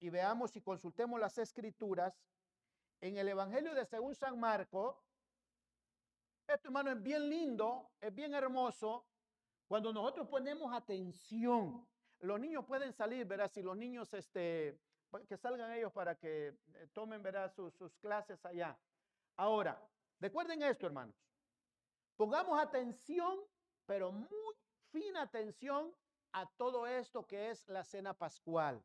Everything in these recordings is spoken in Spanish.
y veamos y consultemos las escrituras en el Evangelio de según San Marcos. Esto, hermano, es bien lindo, es bien hermoso. Cuando nosotros ponemos atención, los niños pueden salir, ¿verdad? Si los niños, que salgan ellos para que tomen, ¿verdad? Sus clases allá. Ahora, recuerden esto, hermanos. Pongamos atención, pero muy fina atención a todo esto que es la cena pascual.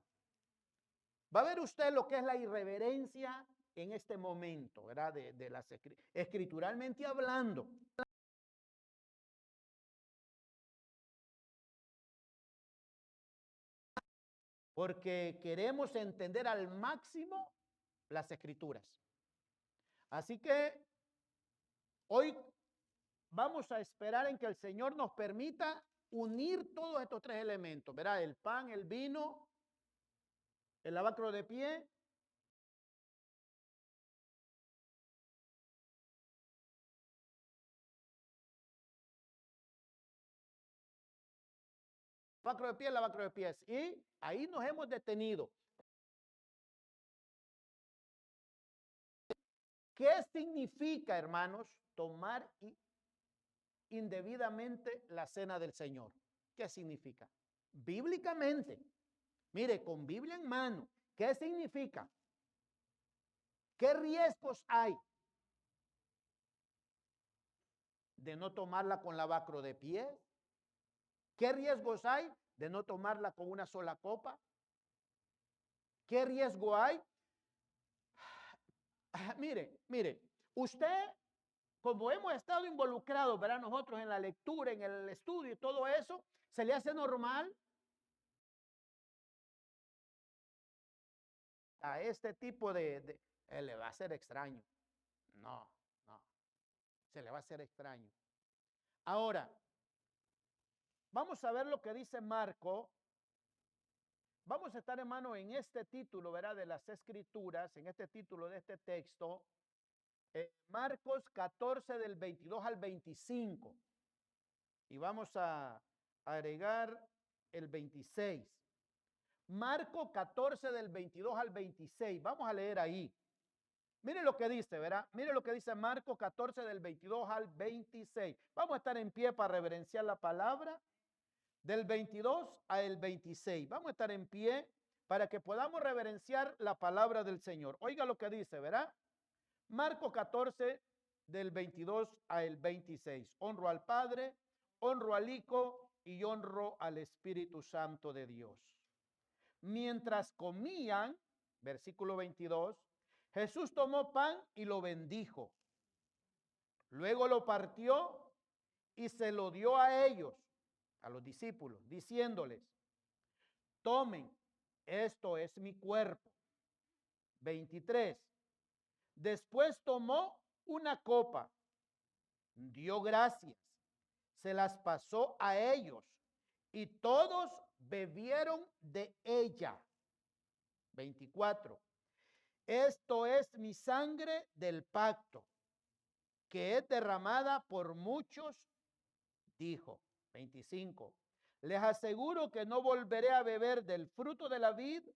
Va a ver usted lo que es la irreverencia en este momento, ¿verdad? De las escrituralmente hablando. Porque queremos entender al máximo las escrituras. Así que hoy vamos a esperar en que el Señor nos permita unir todos estos tres elementos, ¿verdad? El pan, el vino, el lavacro de pie. Lavacro de pies. Y ahí nos hemos detenido. ¿Qué significa, hermanos, tomar indebidamente la cena del Señor? ¿Qué significa? Bíblicamente, mire, con Biblia en mano, ¿qué significa? ¿Qué riesgos hay de no tomarla con lavacro de pie? ¿Qué riesgos hay de no tomarla con una sola copa? ¿Qué riesgo hay? Mire, usted, como hemos estado involucrados, ¿verdad? Nosotros en la lectura, en el estudio y todo eso, ¿se le hace normal a este tipo le va a ser extraño? No, no, se le va a hacer extraño. Ahora, vamos a ver lo que dice Marco. Vamos a estar, hermano, en este título, ¿verdad? De las escrituras, en este título de este texto, Marcos 14 del 22 al 25. Y vamos a agregar el 26. Marcos 14 del 22 al 26. Vamos a leer ahí. Mire lo que dice, ¿verdad? Mire lo que dice Marcos 14 del 22 al 26. Vamos a estar en pie para reverenciar la palabra del 22 al 26. Vamos a estar en pie para que podamos reverenciar la palabra del Señor. Oiga lo que dice, ¿verdad? Marcos 14 del 22 al 26. Honro al Padre, honro al Hijo y honro al Espíritu Santo de Dios. Mientras comían, versículo 22, Jesús tomó pan y lo bendijo. Luego lo partió y se lo dio a ellos, a los discípulos, diciéndoles: tomen, esto es mi cuerpo. 23. Después tomó una copa, dio gracias, se las pasó a ellos y todos bebieron de ella. 24. Esto es mi sangre del pacto, que es derramada por muchos, dijo. 25. Les aseguro que no volveré a beber del fruto de la vid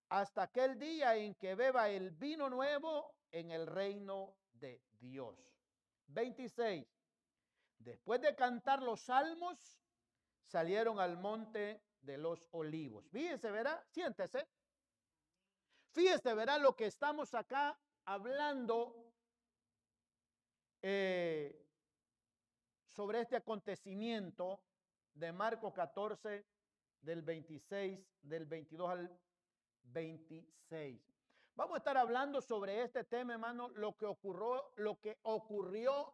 hasta aquel día en que beba el vino nuevo en el reino de Dios. 26. Después de cantar los salmos, salieron al monte de los olivos. Fíjense, ¿verdad? Siéntese. Fíjese, ¿verdad? Lo que estamos acá hablando sobre este acontecimiento de Marcos 14, del 26, del 22 al 26. Vamos a estar hablando sobre este tema, hermano, lo que ocurrió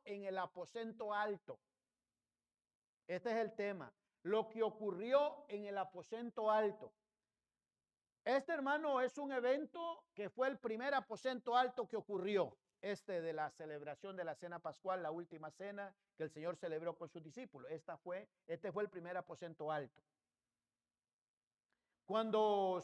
en el aposento alto. Este es el tema, lo que ocurrió en el aposento alto. Este, hermano, es un evento que fue el primer aposento alto que ocurrió, de la celebración de la cena pascual, la última cena que el Señor celebró con sus discípulos. Este fue el primer aposento alto. Cuando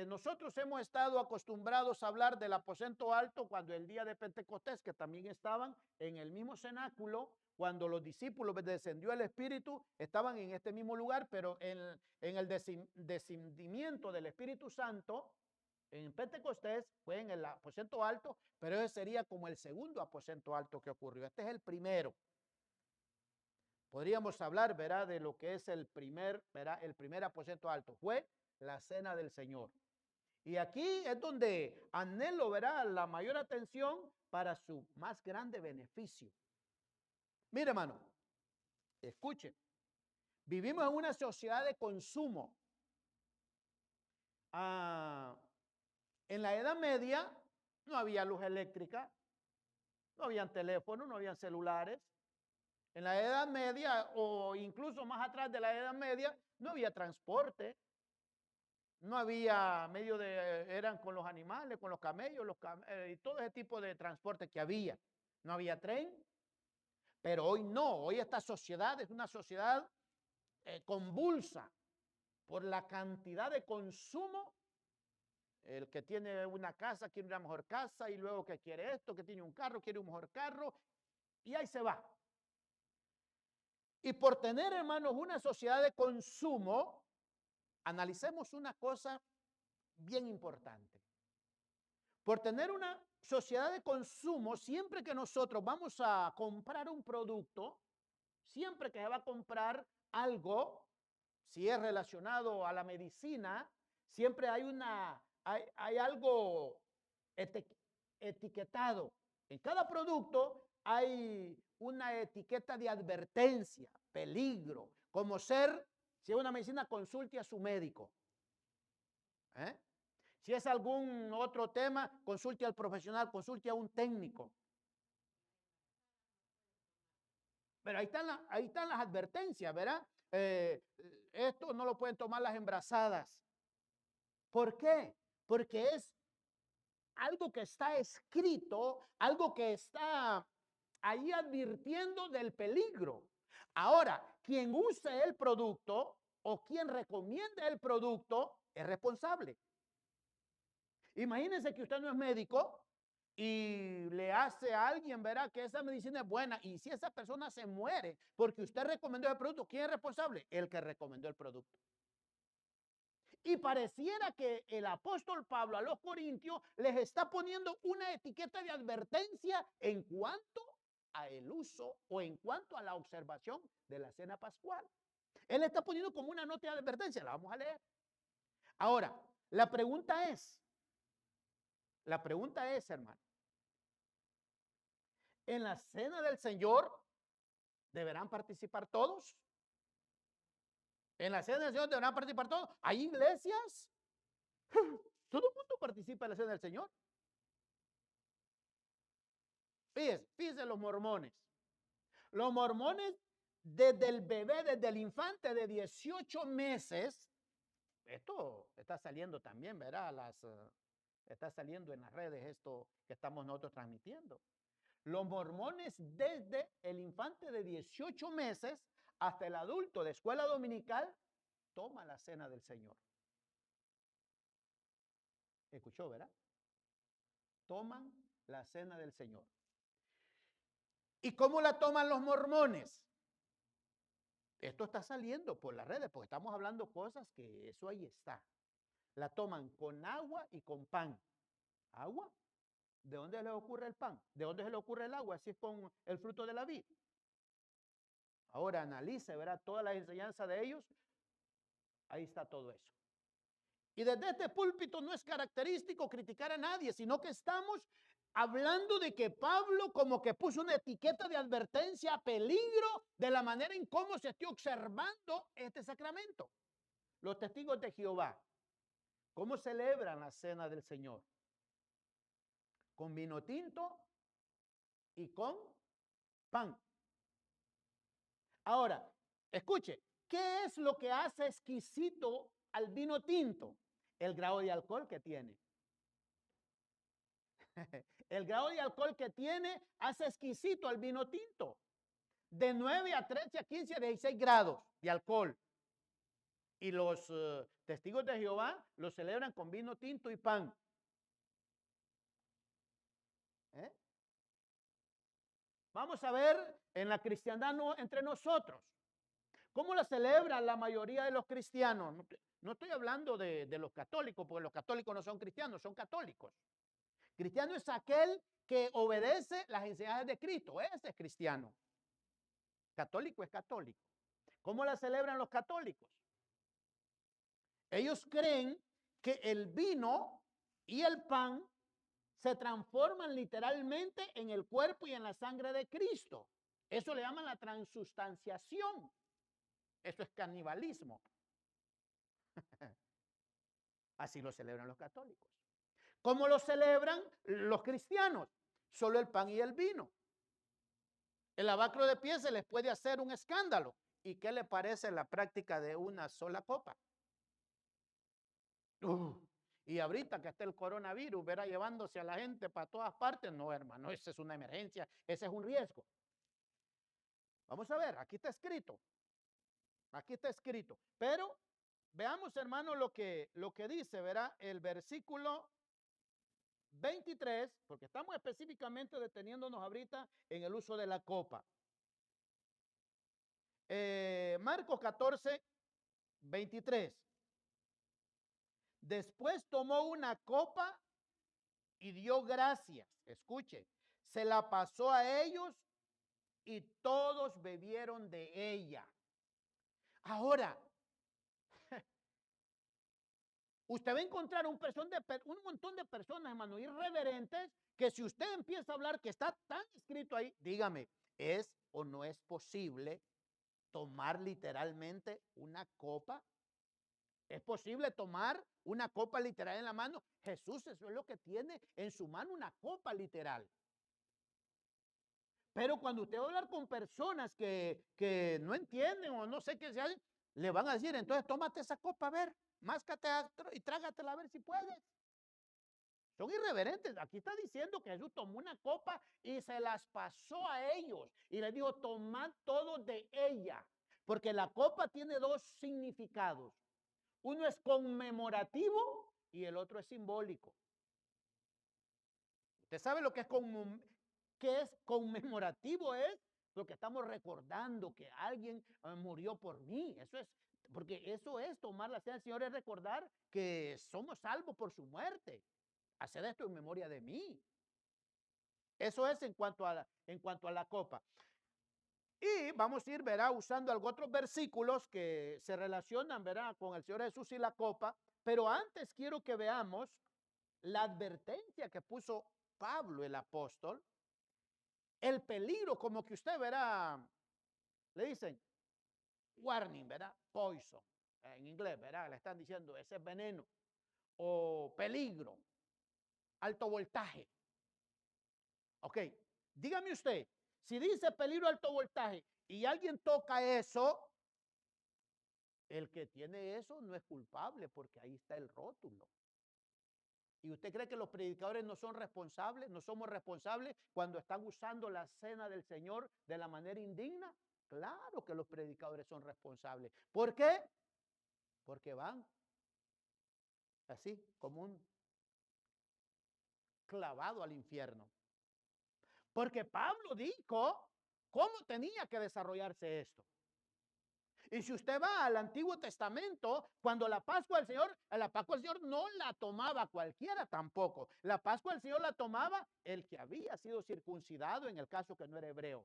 nosotros hemos estado acostumbrados a hablar del aposento alto, cuando el día de Pentecostés, que también estaban en el mismo cenáculo, cuando los discípulos descendió el Espíritu, estaban en este mismo lugar, pero en el descendimiento del Espíritu Santo, En Pentecostés fue en el aposento alto, pero ese sería como el segundo aposento alto que ocurrió. Este es el primero. Podríamos hablar, ¿verdad?, de lo que es el primer, ¿verdad?, el primer aposento alto. Fue la cena del Señor. Y aquí es donde anhelo, ¿verdad?, la mayor atención para su más grande beneficio. Mire, hermano, escuchen. Vivimos en una sociedad de consumo. En la Edad Media no había luz eléctrica, no habían teléfonos, no habían celulares. En la Edad Media, o incluso más atrás de la Edad Media, no había transporte, no había medio de, eran con los animales, con los camellos, y todo ese tipo de transporte que había. No había tren, pero hoy no, hoy esta sociedad es una sociedad convulsa por la cantidad de consumo. El que tiene una casa quiere una mejor casa, y luego que quiere esto, que tiene un carro, quiere un mejor carro, y ahí se va. Y por tener, hermanos, una sociedad de consumo, analicemos una cosa bien importante. Por tener una sociedad de consumo, siempre que nosotros vamos a comprar un producto, siempre que se va a comprar algo, si es relacionado a la medicina, siempre hay algo etiquetado. En cada producto hay una etiqueta de advertencia, peligro, como ser, si es una medicina, consulte a su médico. Si es algún otro tema, consulte al profesional, consulte a un técnico. Pero ahí están las advertencias, ¿verdad? Esto no lo pueden tomar las embarazadas. ¿Por qué? Porque es algo que está escrito, algo que está ahí advirtiendo del peligro. Ahora, quien use el producto o quien recomiende el producto es responsable. Imagínense que usted no es médico y le hace a alguien, verá que esa medicina es buena, y si esa persona se muere porque usted recomendó el producto, ¿quién es responsable? El que recomendó el producto. Y pareciera que el apóstol Pablo a los corintios les está poniendo una etiqueta de advertencia en cuanto a el uso o en cuanto a la observación de la cena pascual. Él está poniendo como una nota de advertencia, la vamos a leer. Ahora, la pregunta es, hermano, ¿en la cena del Señor deberán participar todos? ¿En la cena del Señor deberán participar todos? ¿Hay iglesias? Todo el mundo participa en la cena del Señor. Fíjense los mormones. Los mormones, desde el bebé, desde el infante de 18 meses, esto está saliendo también, ¿verdad? Está saliendo en las redes esto que estamos nosotros transmitiendo. Los mormones, desde el infante de 18 meses hasta el adulto de escuela dominical, toman la cena del Señor. ¿Escuchó, verdad? Toman la cena del Señor. ¿Y cómo la toman los mormones? Esto está saliendo por las redes, porque estamos hablando cosas que eso ahí está. La toman con agua y con pan. ¿Agua? ¿De dónde le ocurre el pan? ¿De dónde se le ocurre el agua? Así es con el fruto de la vid. Ahora analice, verá toda la enseñanza de ellos. Ahí está todo eso. Y desde este púlpito no es característico criticar a nadie, sino que estamos hablando de que Pablo como que puso una etiqueta de advertencia, peligro, de la manera en cómo se esté observando este sacramento. Los testigos de Jehová, ¿cómo celebran la cena del Señor? Con vino tinto y con pan. Ahora, escuche, ¿qué es lo que hace exquisito al vino tinto? El grado de alcohol que tiene. El grado de alcohol que tiene hace exquisito al vino tinto. De 9 a 13 a 15 a 16 grados de alcohol. Y los testigos de Jehová lo celebran con vino tinto y pan. Vamos a ver en la cristiandad entre nosotros. ¿Cómo la celebra la mayoría de los cristianos? No estoy hablando de los católicos, porque los católicos no son cristianos, son católicos. Cristiano es aquel que obedece las enseñanzas de Cristo. Ese es cristiano. Católico es católico. ¿Cómo la celebran los católicos? Ellos creen que el vino y el pan se transforman literalmente en el cuerpo y en la sangre de Cristo. Eso le llaman la transustanciación. Eso es canibalismo. Así lo celebran los católicos. ¿Cómo lo celebran los cristianos? Solo el pan y el vino. El lavacro de pies se les puede hacer un escándalo. ¿Y qué le parece la práctica de una sola copa? Y ahorita que está el coronavirus, verá llevándose a la gente para todas partes. No, hermano, esa es una emergencia, ese es un riesgo. Vamos a ver, aquí está escrito. Aquí está escrito. Pero veamos, hermano, lo que dice, verá, el versículo 23, porque estamos específicamente deteniéndonos ahorita en el uso de la copa. Marcos 14, 23. Después tomó una copa y dio gracias. Escuche, se la pasó a ellos y todos bebieron de ella. Ahora, usted va a encontrar un montón de personas, hermano, irreverentes, que si usted empieza a hablar que está tan escrito ahí, dígame, ¿es o no es posible tomar literalmente una copa? ¿Es posible tomar una copa literal en la mano? Jesús, eso es lo que tiene en su mano, una copa literal. Pero cuando usted va a hablar con personas que no entienden o no sé qué se hacen, le van a decir, entonces tómate esa copa, a ver, máscate y trágatela a ver si puedes. Son irreverentes. Aquí está diciendo que Jesús tomó una copa y se las pasó a ellos. Y les dijo, tomad todo de ella. Porque la copa tiene dos significados. Uno es conmemorativo y el otro es simbólico. ¿Usted sabe lo que es conmemorativo? Es lo que estamos recordando, que alguien murió por mí. Eso es, porque eso es tomar la cena del Señor, es recordar que somos salvos por su muerte. Hacer esto en memoria de mí. Eso es en cuanto a la copa. Y vamos a ir, verá, usando otros versículos que se relacionan, verá, con el Señor Jesús y la copa. Pero antes quiero que veamos la advertencia que puso Pablo el apóstol. El peligro, como que usted verá, le dicen warning, ¿verdad? Poison, en inglés, ¿verdad? Le están diciendo, ese es veneno. O peligro, alto voltaje. Ok, dígame usted, si dice peligro alto voltaje y alguien toca eso, el que tiene eso no es culpable porque ahí está el rótulo. ¿Y usted cree que los predicadores no son responsables? ¿No somos responsables cuando están usando la cena del Señor de la manera indigna? Claro que los predicadores son responsables. ¿Por qué? Porque van así como un clavado al infierno. Porque Pablo dijo cómo tenía que desarrollarse esto. Y si usted va al Antiguo Testamento, cuando la Pascua del Señor, la Pascua del Señor no la tomaba cualquiera tampoco. La Pascua del Señor la tomaba el que había sido circuncidado, en el caso que no era hebreo.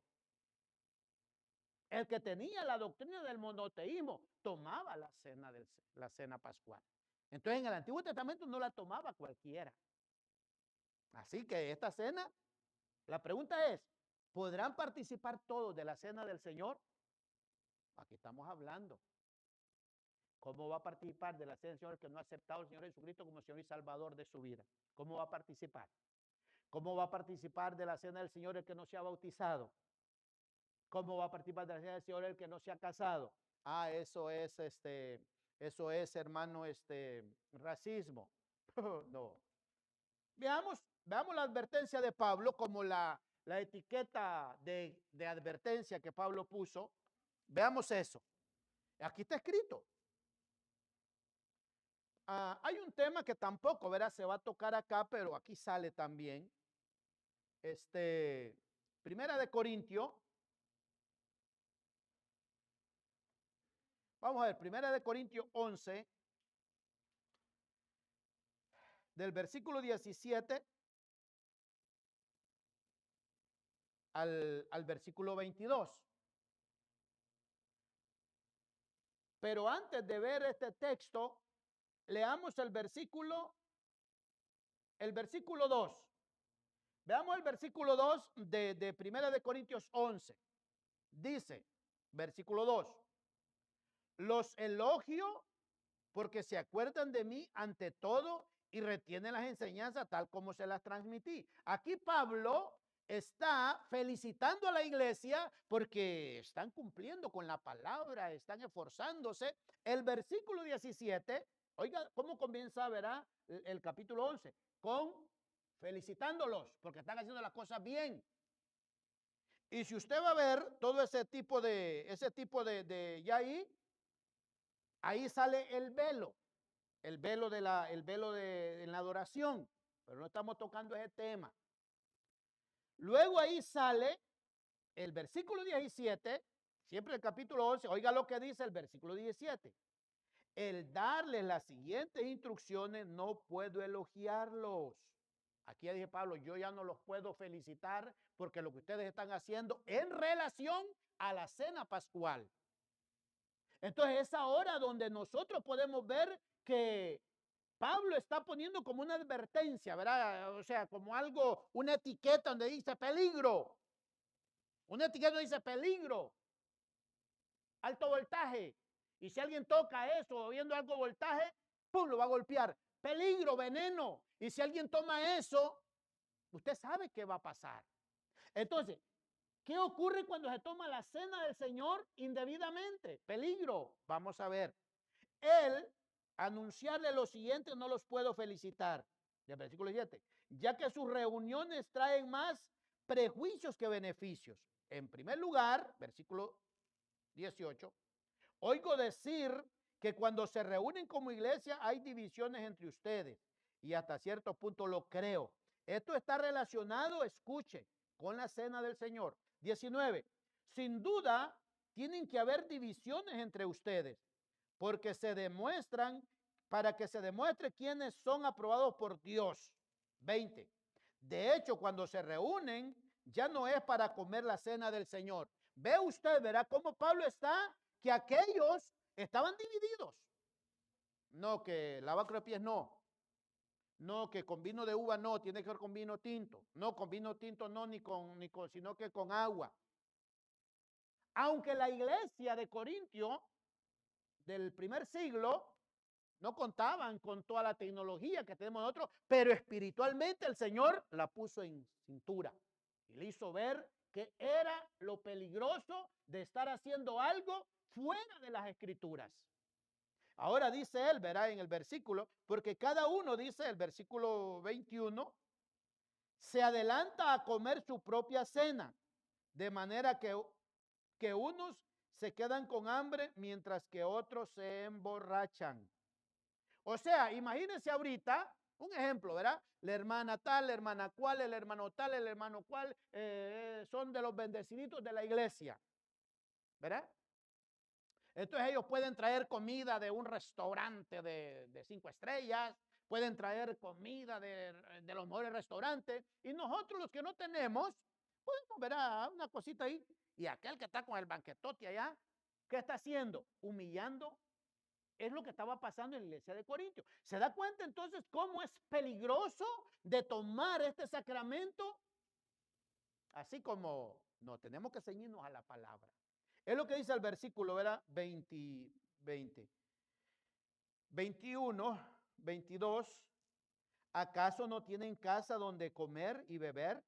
El que tenía la doctrina del monoteísmo tomaba la cena pascual. Entonces en el Antiguo Testamento no la tomaba cualquiera. Así que esta cena, la pregunta es, ¿podrán participar todos de la cena del Señor? Aquí estamos hablando. ¿Cómo va a participar de la cena del Señor el que no ha aceptado al Señor Jesucristo como Señor y Salvador de su vida? ¿Cómo va a participar? ¿Cómo va a participar de la cena del Señor el que no se ha bautizado? ¿Cómo va a participar de la cena del Señor el que no se ha casado? Ah, eso es, hermano, racismo. No. Veamos la advertencia de Pablo como la etiqueta de advertencia que Pablo puso. Veamos eso. Aquí está escrito. Hay un tema que tampoco, verás, se va a tocar acá, pero aquí sale también. Primera de Corintios, Vamos a ver, 1 Corintios 11, del versículo 17 al versículo 22. Pero antes de ver este texto, leamos el versículo 2. Veamos el versículo 2 de 1 Corintios 11. Dice, versículo 2, los elogio porque se acuerdan de mí ante todo y retienen las enseñanzas tal como se las transmití. Aquí Pablo está felicitando a la iglesia porque están cumpliendo con la palabra, están esforzándose. El versículo 17, oiga cómo comienza, verá, el capítulo 11, con felicitándolos porque están haciendo las cosas bien. Y si usted va a ver todo ese tipo de ya ahí sale el velo de la adoración, pero no estamos tocando ese tema. Luego ahí sale el versículo 17, siempre el capítulo 11, oiga lo que dice el versículo 17. El darles las siguientes instrucciones, no puedo elogiarlos. Aquí ya dije Pablo, yo ya no los puedo felicitar porque lo que ustedes están haciendo en relación a la cena pascual. Entonces es ahora donde nosotros podemos ver que Pablo está poniendo como una advertencia, ¿verdad? O sea, como algo, una etiqueta donde dice peligro. Una etiqueta donde dice peligro, alto voltaje. Y si alguien toca eso, viendo alto voltaje, ¡pum!, lo va a golpear. Peligro, veneno. Y si alguien toma eso, usted sabe qué va a pasar. Entonces, ¿qué ocurre cuando se toma la cena del Señor indebidamente? Peligro. Vamos a ver. Él, anunciarle lo siguiente, no los puedo felicitar. Del versículo 7. Ya que sus reuniones traen más prejuicios que beneficios. En primer lugar, versículo 18. Oigo decir que cuando se reúnen como iglesia hay divisiones entre ustedes. Y hasta cierto punto lo creo. Esto está relacionado, escuche, con la cena del Señor. 19. Sin duda, tienen que haber divisiones entre ustedes, porque se demuestran, para que se demuestre quiénes son aprobados por Dios. 20. De hecho, cuando se reúnen, ya no es para comer la cena del Señor. Ve usted, verá cómo Pablo está, que aquellos estaban divididos. No, que lavaco de pies no. No, que con vino de uva no, tiene que ver con vino tinto. No, con vino tinto no, sino que con agua. Aunque la iglesia de Corintio del primer siglo no contaban con toda la tecnología que tenemos nosotros, pero espiritualmente el Señor la puso en cintura y le hizo ver que era lo peligroso de estar haciendo algo fuera de las escrituras. Ahora dice él, verá en el versículo, porque cada uno, dice el versículo 21, se adelanta a comer su propia cena, de manera que unos se quedan con hambre mientras que otros se emborrachan. O sea, imagínense ahorita, un ejemplo, ¿verdad? La hermana tal, la hermana cual, el hermano tal, el hermano cual, son de los bendeciditos de la iglesia, ¿verdad? Entonces ellos pueden traer comida de un restaurante de 5 estrellas, pueden traer comida de los mejores restaurantes, y nosotros los que no tenemos, podemos ver una cosita ahí, y aquel que está con el banquetote allá, ¿qué está haciendo? Humillando. Es lo que estaba pasando en la iglesia de Corintios. ¿Se da cuenta entonces cómo es peligroso de tomar este sacramento? Así como no tenemos que ceñirnos a la palabra. Es lo que dice el versículo, ¿verdad? 21, 22. ¿Acaso no tienen casa donde comer y beber?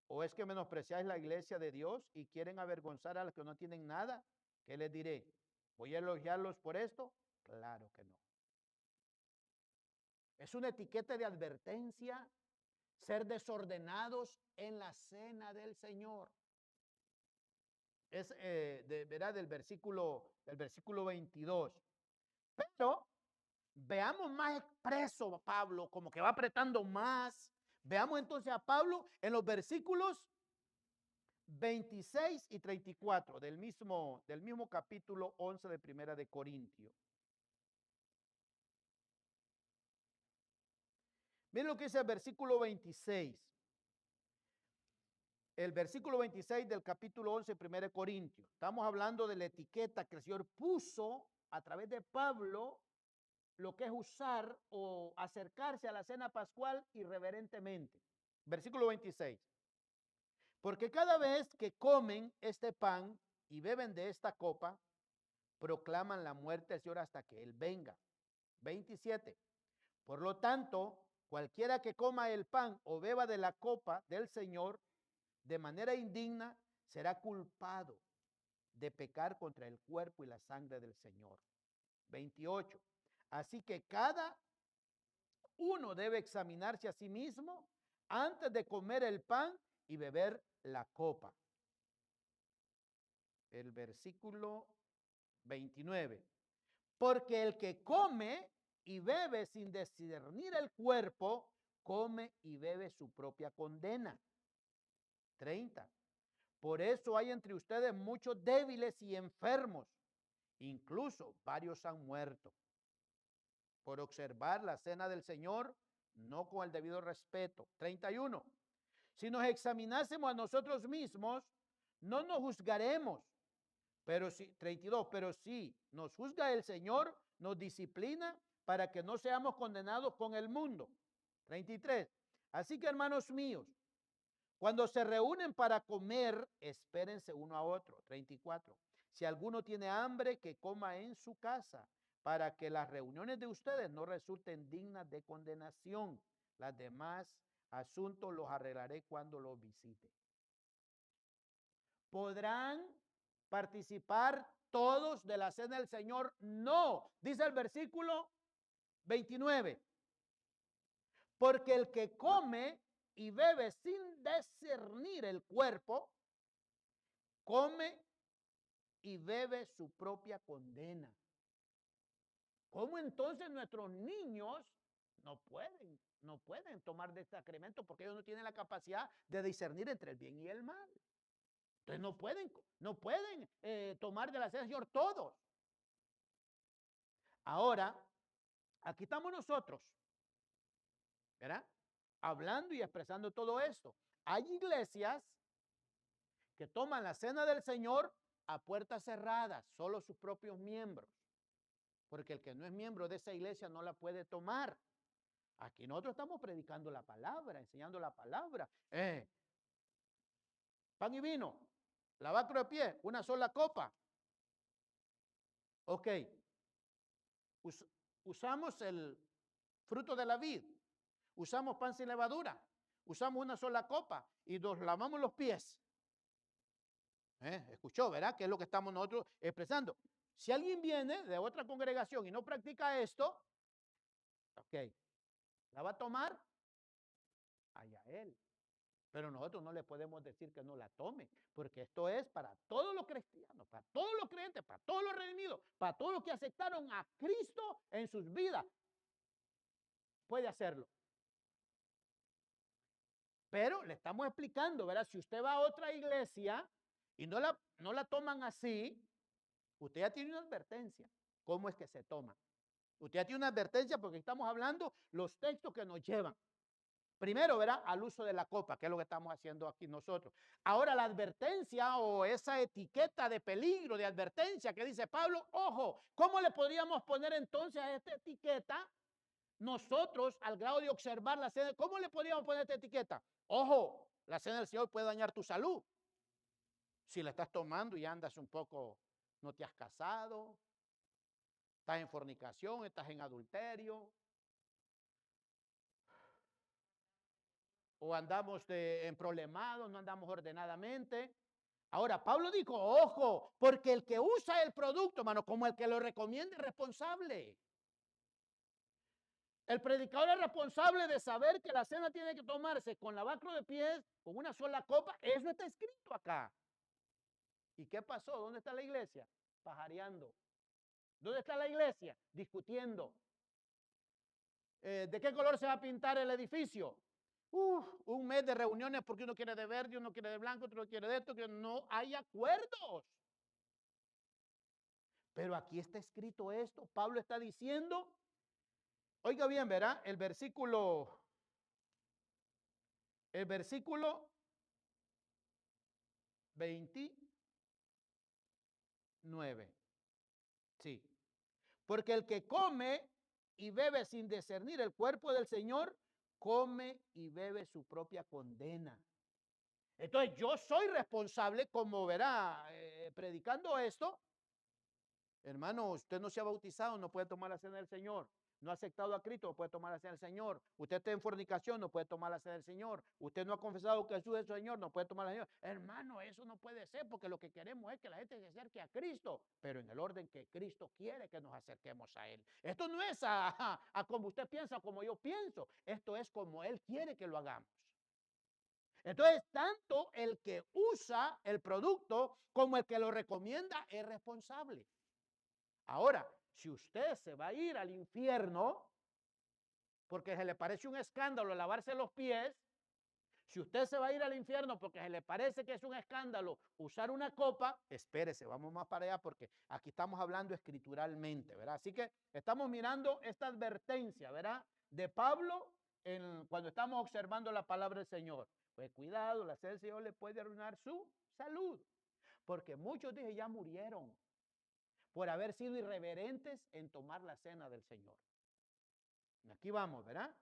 ¿O es que menospreciáis la iglesia de Dios y quieren avergonzar a los que no tienen nada? ¿Qué les diré? ¿Voy a elogiarlos por esto? Claro que no. Es una etiqueta de advertencia ser desordenados en la cena del Señor. Es ¿verdad? Del versículo 22. Pero veamos más expreso a Pablo, como que va apretando más. Veamos entonces a Pablo en los versículos 26 y 34 del mismo capítulo 11 de Primera de Corintios. Miren lo que dice el versículo 26. El versículo 26 del capítulo 11 de 1 Corintios. Estamos hablando de la etiqueta que el Señor puso a través de Pablo, lo que es usar o acercarse a la cena pascual irreverentemente. Versículo 26. Porque cada vez que comen este pan y beben de esta copa, proclaman la muerte del Señor hasta que Él venga. 27. Por lo tanto, cualquiera que coma el pan o beba de la copa del Señor de manera indigna, será culpado de pecar contra el cuerpo y la sangre del Señor. 28. Así que cada uno debe examinarse a sí mismo antes de comer el pan y beber la copa. El versículo 29. Porque el que come y bebe sin discernir el cuerpo, come y bebe su propia condena. 30. Por eso hay entre ustedes muchos débiles y enfermos, incluso varios han muerto. Por observar la cena del Señor, no con el debido respeto. 31. Si nos examinásemos a nosotros mismos, no nos juzgaremos. Pero si, 32, pero si nos juzga el Señor, nos disciplina para que no seamos condenados con el mundo. 33. Así que, hermanos míos, cuando se reúnen para comer, espérense uno a otro. 34. Si alguno tiene hambre, que coma en su casa, para que las reuniones de ustedes no resulten dignas de condenación. Las demás asuntos los arreglaré cuando los visite. ¿Podrán participar todos de la cena del Señor? No, dice el versículo 29. Porque el que come y bebe sin discernir el cuerpo, come y bebe su propia condena. ¿Cómo entonces nuestros niños no pueden tomar de este sacramento porque ellos no tienen la capacidad de discernir entre el bien y el mal? Entonces no pueden tomar de la cena del Señor todos. Ahora, aquí estamos nosotros, ¿verdad? Hablando y expresando todo esto. Hay iglesias que toman la cena del Señor a puertas cerradas, solo sus propios miembros, porque el que no es miembro de esa iglesia no la puede tomar. Aquí nosotros estamos predicando la palabra, enseñando la palabra. Pan y vino, lavacro de pie, una sola copa. Ok, usamos el fruto de la vid, usamos pan sin levadura, usamos una sola copa y nos lavamos los pies. Escuchó, ¿verdad? Que es lo que estamos nosotros expresando. Si alguien viene de otra congregación y no practica esto, ok, ¿la va a tomar? Allá él. Pero nosotros no le podemos decir que no la tome, porque esto es para todos los cristianos, para todos los creyentes, para todos los redimidos, para todos los que aceptaron a Cristo en sus vidas. Puede hacerlo. Pero le estamos explicando, ¿verdad? Si usted va a otra iglesia y no la toman así, usted ya tiene una advertencia. ¿Cómo es que se toma? Usted ya tiene una advertencia porque estamos hablando los textos que nos llevan. Primero, ¿verdad? Al uso de la copa, que es lo que estamos haciendo aquí nosotros. Ahora, la advertencia o esa etiqueta de peligro, de advertencia que dice Pablo, ojo, ¿cómo le podríamos poner entonces a esta etiqueta? Nosotros, al grado de observar la cena, ¿cómo le podríamos poner esta etiqueta? Ojo, la cena del Señor puede dañar tu salud. Si la estás tomando y andas un poco, no te has casado, estás en fornicación, estás en adulterio, o andamos en problemados, no andamos ordenadamente. Ahora, Pablo dijo, ojo, porque el que usa el producto, hermano, como el que lo recomienda es responsable. El predicador es responsable de saber que la cena tiene que tomarse con lavacro de pies, con una sola copa. Eso está escrito acá. ¿Y qué pasó? ¿Dónde está la iglesia? Pajareando. ¿Dónde está la iglesia? Discutiendo. ¿De qué color se va a pintar el edificio? un mes de reuniones porque uno quiere de verde, uno quiere de blanco, otro quiere de esto, que no hay acuerdos. Pero aquí está escrito esto. Pablo está diciendo, oiga bien, verá, el versículo 29. Sí. Porque el que come y bebe sin discernir el cuerpo del Señor, come y bebe su propia condena. Entonces yo soy responsable, como verá, predicando esto. Hermano, usted no se ha bautizado, no puede tomar la cena del Señor. No ha aceptado a Cristo, no puede tomar la cena del Señor. Usted está en fornicación, no puede tomar la cena del Señor. Usted no ha confesado que Jesús es el Señor, no puede tomar la cena del Señor. Hermano, eso no puede ser, porque lo que queremos es que la gente se acerque a Cristo, pero en el orden que Cristo quiere que nos acerquemos a Él. Esto no es a como usted piensa, como yo pienso. Esto es como Él quiere que lo hagamos. Entonces, tanto el que usa el producto como el que lo recomienda es responsable. Ahora, si usted se va a ir al infierno porque se le parece un escándalo lavarse los pies, si usted se va a ir al infierno porque se le parece que es un escándalo usar una copa, espérese, vamos más para allá porque aquí estamos hablando escrituralmente, ¿verdad? Así que estamos mirando esta advertencia, ¿verdad? De Pablo cuando estamos observando la palabra del Señor. Pues cuidado, la sed del Señor le puede arruinar su salud, porque muchos dije ya murieron por haber sido irreverentes en tomar la cena del Señor. Aquí vamos, ¿verdad?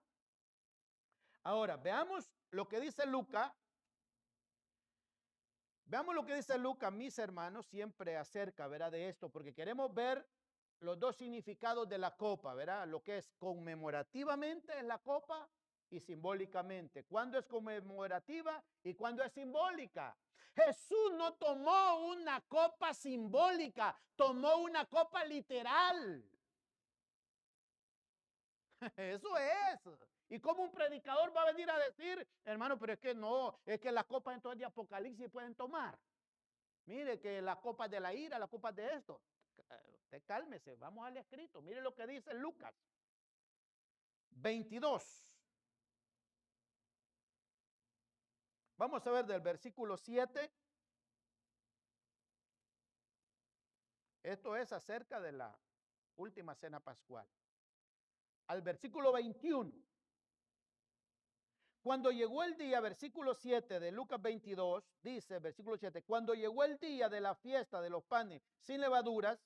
Ahora, veamos lo que dice Lucas. Veamos lo que dice Lucas, mis hermanos, siempre acerca, ¿verdad? De esto, porque queremos ver los dos significados de la copa, ¿verdad? Lo que es conmemorativamente es la copa y simbólicamente. ¿Cuándo es conmemorativa y cuándo es simbólica? Jesús no tomó una copa simbólica, tomó una copa literal. Eso es. ¿Y cómo un predicador va a venir a decir, hermano, pero es que no, es que las copas entonces de Apocalipsis pueden tomar? Mire que las copas de la ira, las copas de esto. Usted cálmese, vamos al escrito. Mire lo que dice Lucas 22. Vamos a ver del versículo 7. Esto es acerca de la última cena pascual. Al versículo 21. Cuando llegó el día, versículo 7 de Lucas 22, dice, versículo 7, cuando llegó el día de la fiesta de los panes sin levaduras,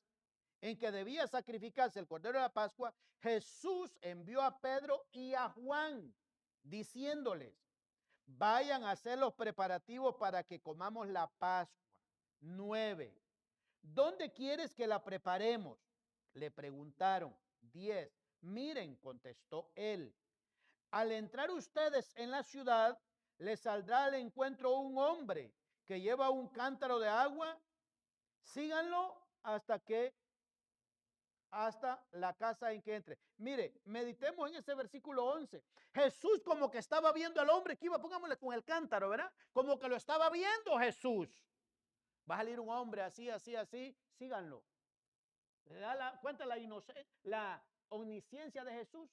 en que debía sacrificarse el cordero de la Pascua, Jesús envió a Pedro y a Juan, diciéndoles, vayan a hacer los preparativos para que comamos la Pascua. 9. ¿Dónde quieres que la preparemos? Le preguntaron. 10. Miren, contestó él. Al entrar ustedes en la ciudad, les saldrá al encuentro un hombre que lleva un cántaro de agua. Síganlo hasta la casa en que entre. Mire, meditemos en ese versículo 11. Jesús como que estaba viendo al hombre que iba, pongámosle con el cántaro, ¿verdad? Como que lo estaba viendo Jesús. Va a salir un hombre así, así, así, síganlo. ¿Le da cuenta la omnisciencia de Jesús?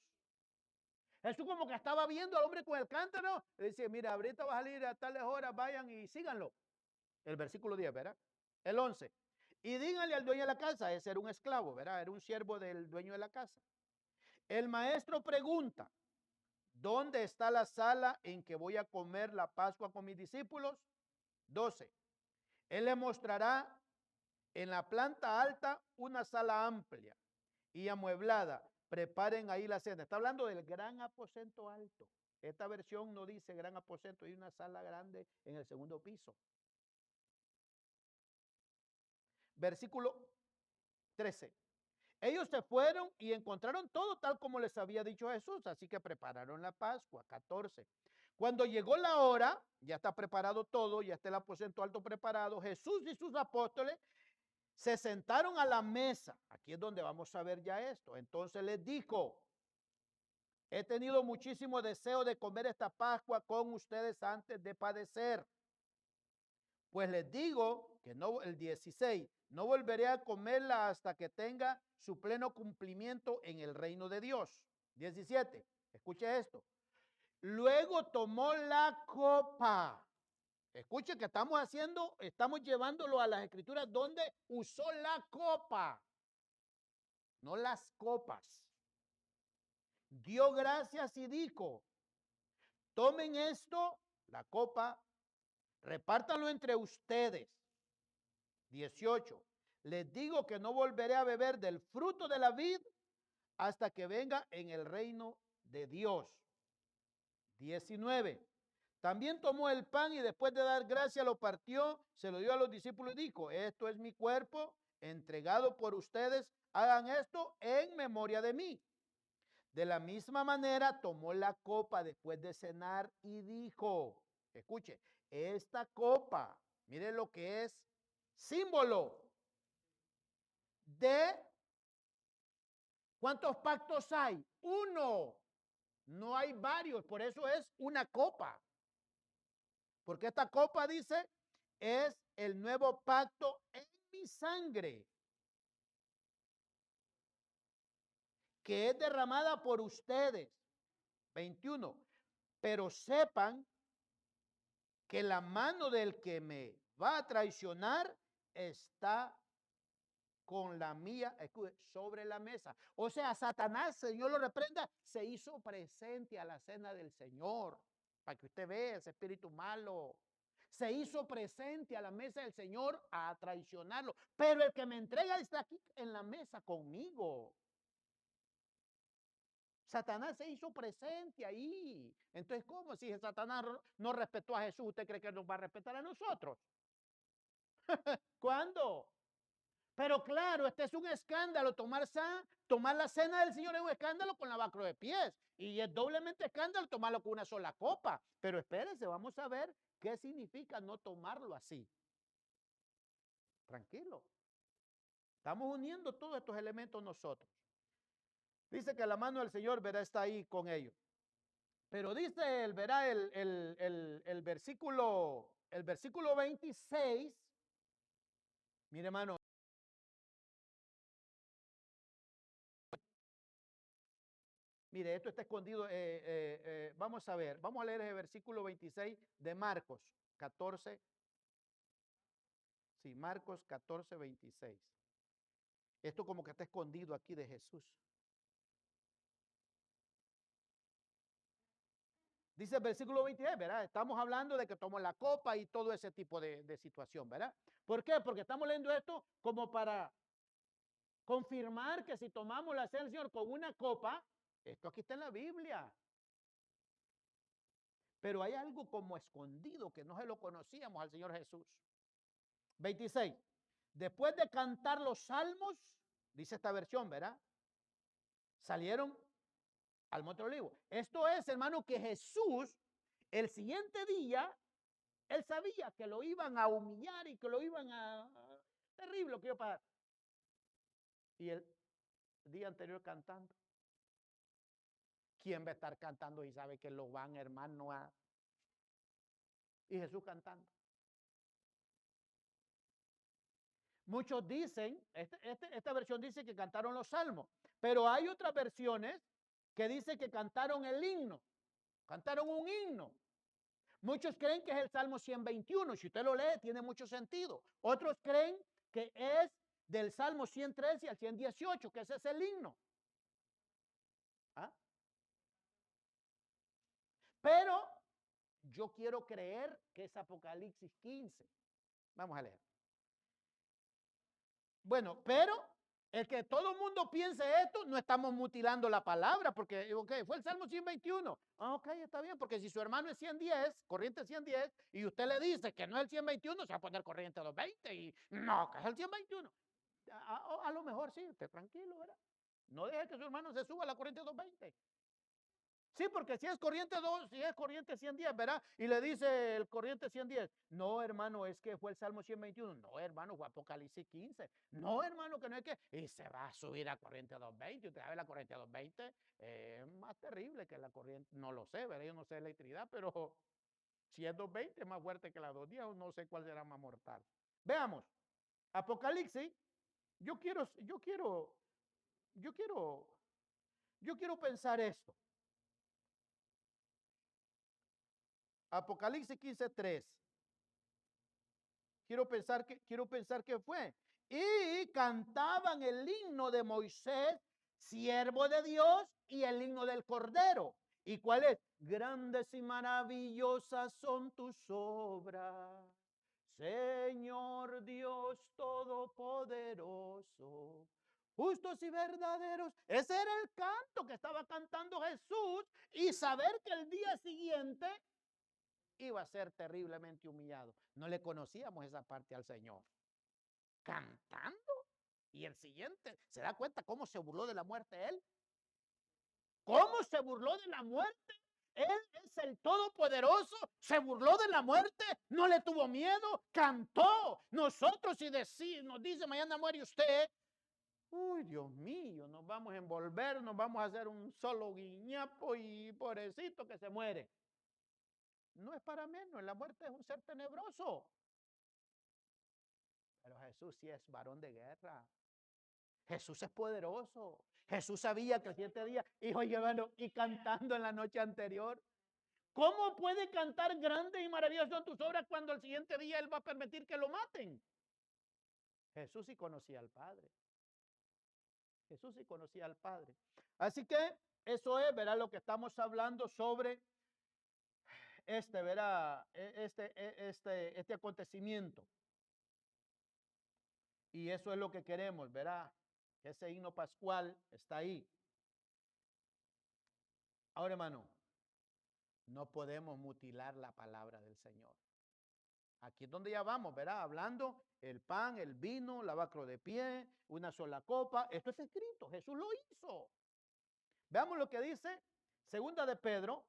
Jesús como que estaba viendo al hombre con el cántaro. Le dice, mira, ahorita va a salir a tales horas, vayan y síganlo. El versículo 10, ¿verdad? El 11. Y díganle al dueño de la casa, ese era un esclavo, ¿verdad? Era un siervo del dueño de la casa. El maestro pregunta, ¿dónde está la sala en que voy a comer la Pascua con mis discípulos? 12. Él le mostrará en la planta alta una sala amplia y amueblada. Preparen ahí la cena. Está hablando del gran aposento alto. Esta versión no dice gran aposento, hay una sala grande en el segundo piso. Versículo 13. Ellos se fueron y encontraron todo tal como les había dicho Jesús, así que prepararon la Pascua. 14. Cuando llegó la hora, ya está preparado todo, ya está el aposento alto preparado, Jesús y sus apóstoles se sentaron a la mesa. Aquí es donde vamos a ver ya esto. Entonces les dijo, he tenido muchísimo deseo de comer esta Pascua con ustedes antes de padecer. Pues les digo que no, el 16, no volveré a comerla hasta que tenga su pleno cumplimiento en el reino de Dios. 17, escuche esto. Luego tomó la copa. Escuche que estamos llevándolo a las escrituras donde usó la copa, no las copas. Dio gracias y dijo, tomen esto, la copa, repártanlo entre ustedes. 18. Les digo que no volveré a beber del fruto de la vid hasta que venga en el reino de Dios. 19. También tomó el pan y después de dar gracia lo partió, se lo dio a los discípulos y dijo, esto es mi cuerpo entregado por ustedes, hagan esto en memoria de mí. De la misma manera tomó la copa después de cenar y dijo, escuche, esta copa, mire lo que es símbolo de ¿cuántos pactos hay? Uno, no hay varios, por eso es una copa. Porque esta copa dice, es el nuevo pacto en mi sangre, que es derramada por ustedes. 21. Pero sepan que la mano del que me va a traicionar está con la mía sobre la mesa. O sea, Satanás, Señor lo reprenda, se hizo presente a la cena del Señor. Para que usted vea ese espíritu malo. Se hizo presente a la mesa del Señor a traicionarlo. Pero el que me entrega está aquí en la mesa conmigo. Satanás se hizo presente ahí. Entonces, ¿cómo? Si Satanás no respetó a Jesús, ¿usted cree que nos va a respetar a nosotros? ¿Cuándo? Pero claro, este es un escándalo. Tomar la cena del Señor es un escándalo con lavacro de pies. Y es doblemente escándalo tomarlo con una sola copa. Pero espérense, vamos a ver qué significa no tomarlo así. Tranquilo. Estamos uniendo todos estos elementos nosotros. Dice que la mano del Señor, verá, está ahí con ellos. Pero dice él, verá el versículo 26. Mire, hermano. Mire, esto está escondido. Vamos a ver, vamos a leer el versículo 26 de Marcos 14. Sí, Marcos 14, 26. Esto como que está escondido aquí de Jesús. Dice el versículo 26, ¿verdad? Estamos hablando de que tomó la copa y todo ese tipo de situación, ¿verdad? ¿Por qué? Porque estamos leyendo esto como para confirmar que si tomamos la cena del Señor con una copa, esto aquí está en la Biblia. Pero hay algo como escondido que no se lo conocíamos al Señor Jesús. 26. Después de cantar los salmos, dice esta versión, ¿verdad? Salieron al Monte Olivo. Esto es, hermano, que Jesús, el siguiente día, él sabía que lo iban a humillar y que lo iban a... Terrible lo que iba a pasar. Y el día anterior cantando. ¿Quién va a estar cantando y sabe que lo van, hermano, a... Y Jesús cantando? Muchos dicen, esta versión dice que cantaron los salmos, pero hay otras versiones que dicen que cantaron el himno, cantaron un himno. Muchos creen que es el Salmo 121, si usted lo lee tiene mucho sentido. Otros creen que es del Salmo 113 al 118, que ese es el himno. ¿Ah? Pero yo quiero creer que es Apocalipsis 15. Vamos a leer. Bueno, pero el que todo el mundo piense esto, no estamos mutilando la palabra, porque, ok, fue el Salmo 121. Ok, está bien, porque si su hermano es 110, corriente 110, y usted le dice que no es el 121, se va a poner corriente 220, y no, que es el 121. A lo mejor sí, esté tranquilo, ¿verdad? No deje que su hermano se suba a la corriente 220. Sí, porque si es corriente 2, si es corriente 110, ¿verdad? Y le dice el corriente 110, no, hermano, es que fue el Salmo 121. No, hermano, fue Apocalipsis 15. No, hermano, que no es que... Y se va a subir a corriente 220. Usted sabe, la corriente 220 es más terrible que la corriente, no lo sé, ¿verdad? Yo no sé electricidad, pero si es 220 es más fuerte que la 210, no sé cuál será más mortal. Veamos, Apocalipsis, yo quiero pensar esto. Apocalipsis 15:3. Quiero pensar que fue. Y cantaban el himno de Moisés, siervo de Dios, y el himno del Cordero. ¿Y cuál es? Grandes y maravillosas son tus obras, Señor Dios Todopoderoso. Justos y verdaderos. Ese era el canto que estaba cantando Jesús, y saber que el día siguiente iba a ser terriblemente humillado. No le conocíamos esa parte al Señor. Cantando. Y el siguiente, ¿se da cuenta cómo se burló de la muerte él? ¿Cómo se burló de la muerte? Él es el Todopoderoso, se burló de la muerte, no le tuvo miedo, cantó. Nosotros si nos dice mañana muere usted, uy, Dios mío, nos vamos a envolver, nos vamos a hacer un solo guiñapo y pobrecito que se muere. No es para menos, la muerte es un ser tenebroso. Pero Jesús sí es varón de guerra. Jesús es poderoso. Jesús sabía que el 7 días, y cantando en la noche anterior. ¿Cómo puede cantar grandes y maravillosas son tus obras cuando el siguiente día Él va a permitir que lo maten? Jesús sí conocía al Padre. Jesús sí conocía al Padre. Así que eso es, verá, lo que estamos hablando sobre verá, este acontecimiento. Y eso es lo que queremos, verá. Ese himno pascual está ahí. Ahora, hermano, no podemos mutilar la palabra del Señor. Aquí es donde ya vamos, ¿verdad? Hablando el pan, el vino, lavacro de pie, una sola copa. Esto es escrito, Jesús lo hizo. Veamos lo que dice Segunda de Pedro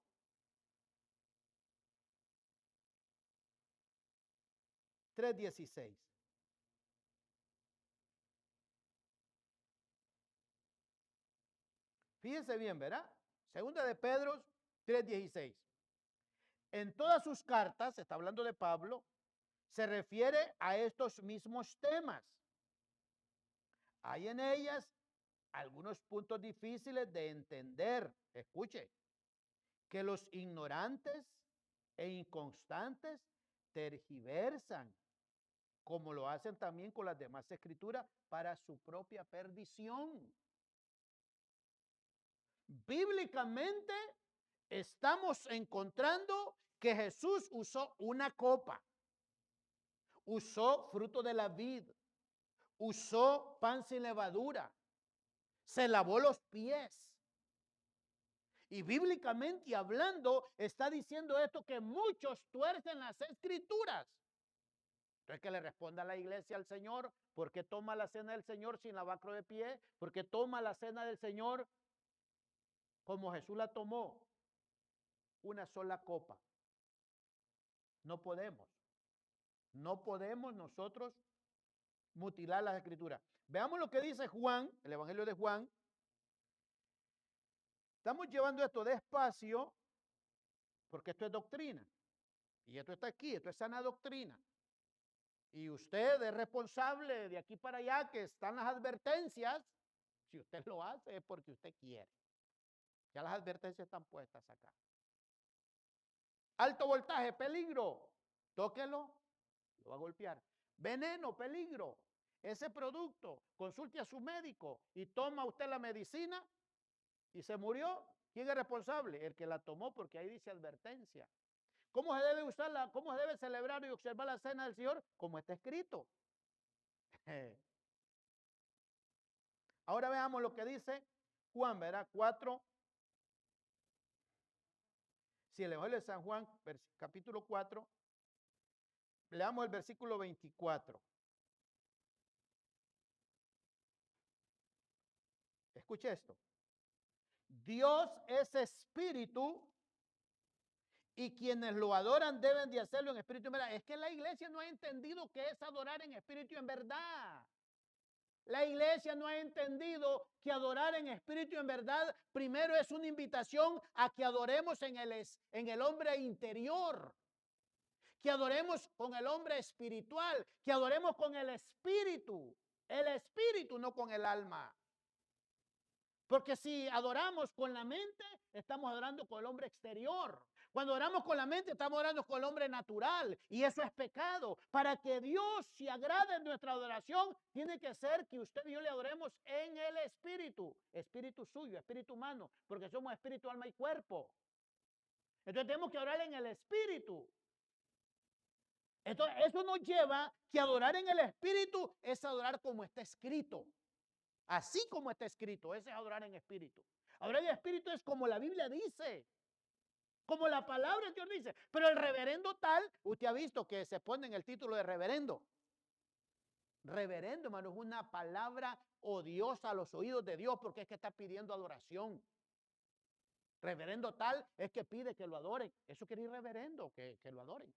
3:16. Fíjense bien, ¿verdad? Segunda de Pedro 3:16. En todas sus cartas, está hablando de Pablo, se refiere a estos mismos temas. Hay en ellas algunos puntos difíciles de entender. Escuche, que los ignorantes e inconstantes tergiversan, como lo hacen también con las demás escrituras, para su propia perdición. Bíblicamente estamos encontrando que Jesús usó una copa, usó fruto de la vid, usó pan sin levadura, se lavó los pies. Y bíblicamente hablando, está diciendo esto, que muchos tuercen las escrituras. Entonces que le responda a la iglesia al Señor, ¿por qué toma la cena del Señor sin lavacro de pie? ¿Por qué toma la cena del Señor como Jesús la tomó? Una sola copa. No podemos. No podemos nosotros mutilar las escrituras. Veamos lo que dice Juan, el Evangelio de Juan. Estamos llevando esto despacio porque esto es doctrina. Y esto está aquí, esto es sana doctrina. Y usted es responsable de aquí para allá, que están las advertencias. Si usted lo hace es porque usted quiere. Ya las advertencias están puestas acá. Alto voltaje, peligro. Tóquelo, lo va a golpear. Veneno, peligro. Ese producto, consulte a su médico y toma usted la medicina y se murió. ¿Quién es responsable? El que la tomó, porque ahí dice advertencia. ¿Cómo se debe usarla? ¿Cómo se debe celebrar y observar la cena del Señor? Como está escrito. Ahora veamos lo que dice Juan, ¿verdad? 4. Si el Evangelio de San Juan, capítulo 4, leamos el versículo 24. Escuche esto. Dios es espíritu y quienes lo adoran deben de hacerlo en espíritu y en verdad. Es que la iglesia no ha entendido qué es adorar en espíritu y en verdad. La iglesia no ha entendido que adorar en espíritu y en verdad primero es una invitación a que adoremos en el hombre interior, que adoremos con el hombre espiritual, que adoremos con el espíritu, no con el alma. Porque si adoramos con la mente, estamos adorando con el hombre exterior. Cuando oramos con la mente, estamos orando con el hombre natural y eso es pecado. Para que Dios se agrade en nuestra adoración, tiene que ser que usted y yo le adoremos en el espíritu, espíritu suyo, espíritu humano, porque somos espíritu, alma y cuerpo. Entonces tenemos que orar en el espíritu. Entonces eso nos lleva que adorar en el espíritu es adorar como está escrito. Así como está escrito, ese es adorar en espíritu. Adorar en espíritu es como la Biblia dice. Como la palabra de Dios dice. Pero el reverendo tal, usted ha visto que se pone en el título de reverendo. Reverendo, hermano, es una palabra odiosa a los oídos de Dios porque es que está pidiendo adoración. Reverendo tal es que pide que lo adoren. Eso quiere ir reverendo, que lo adoren.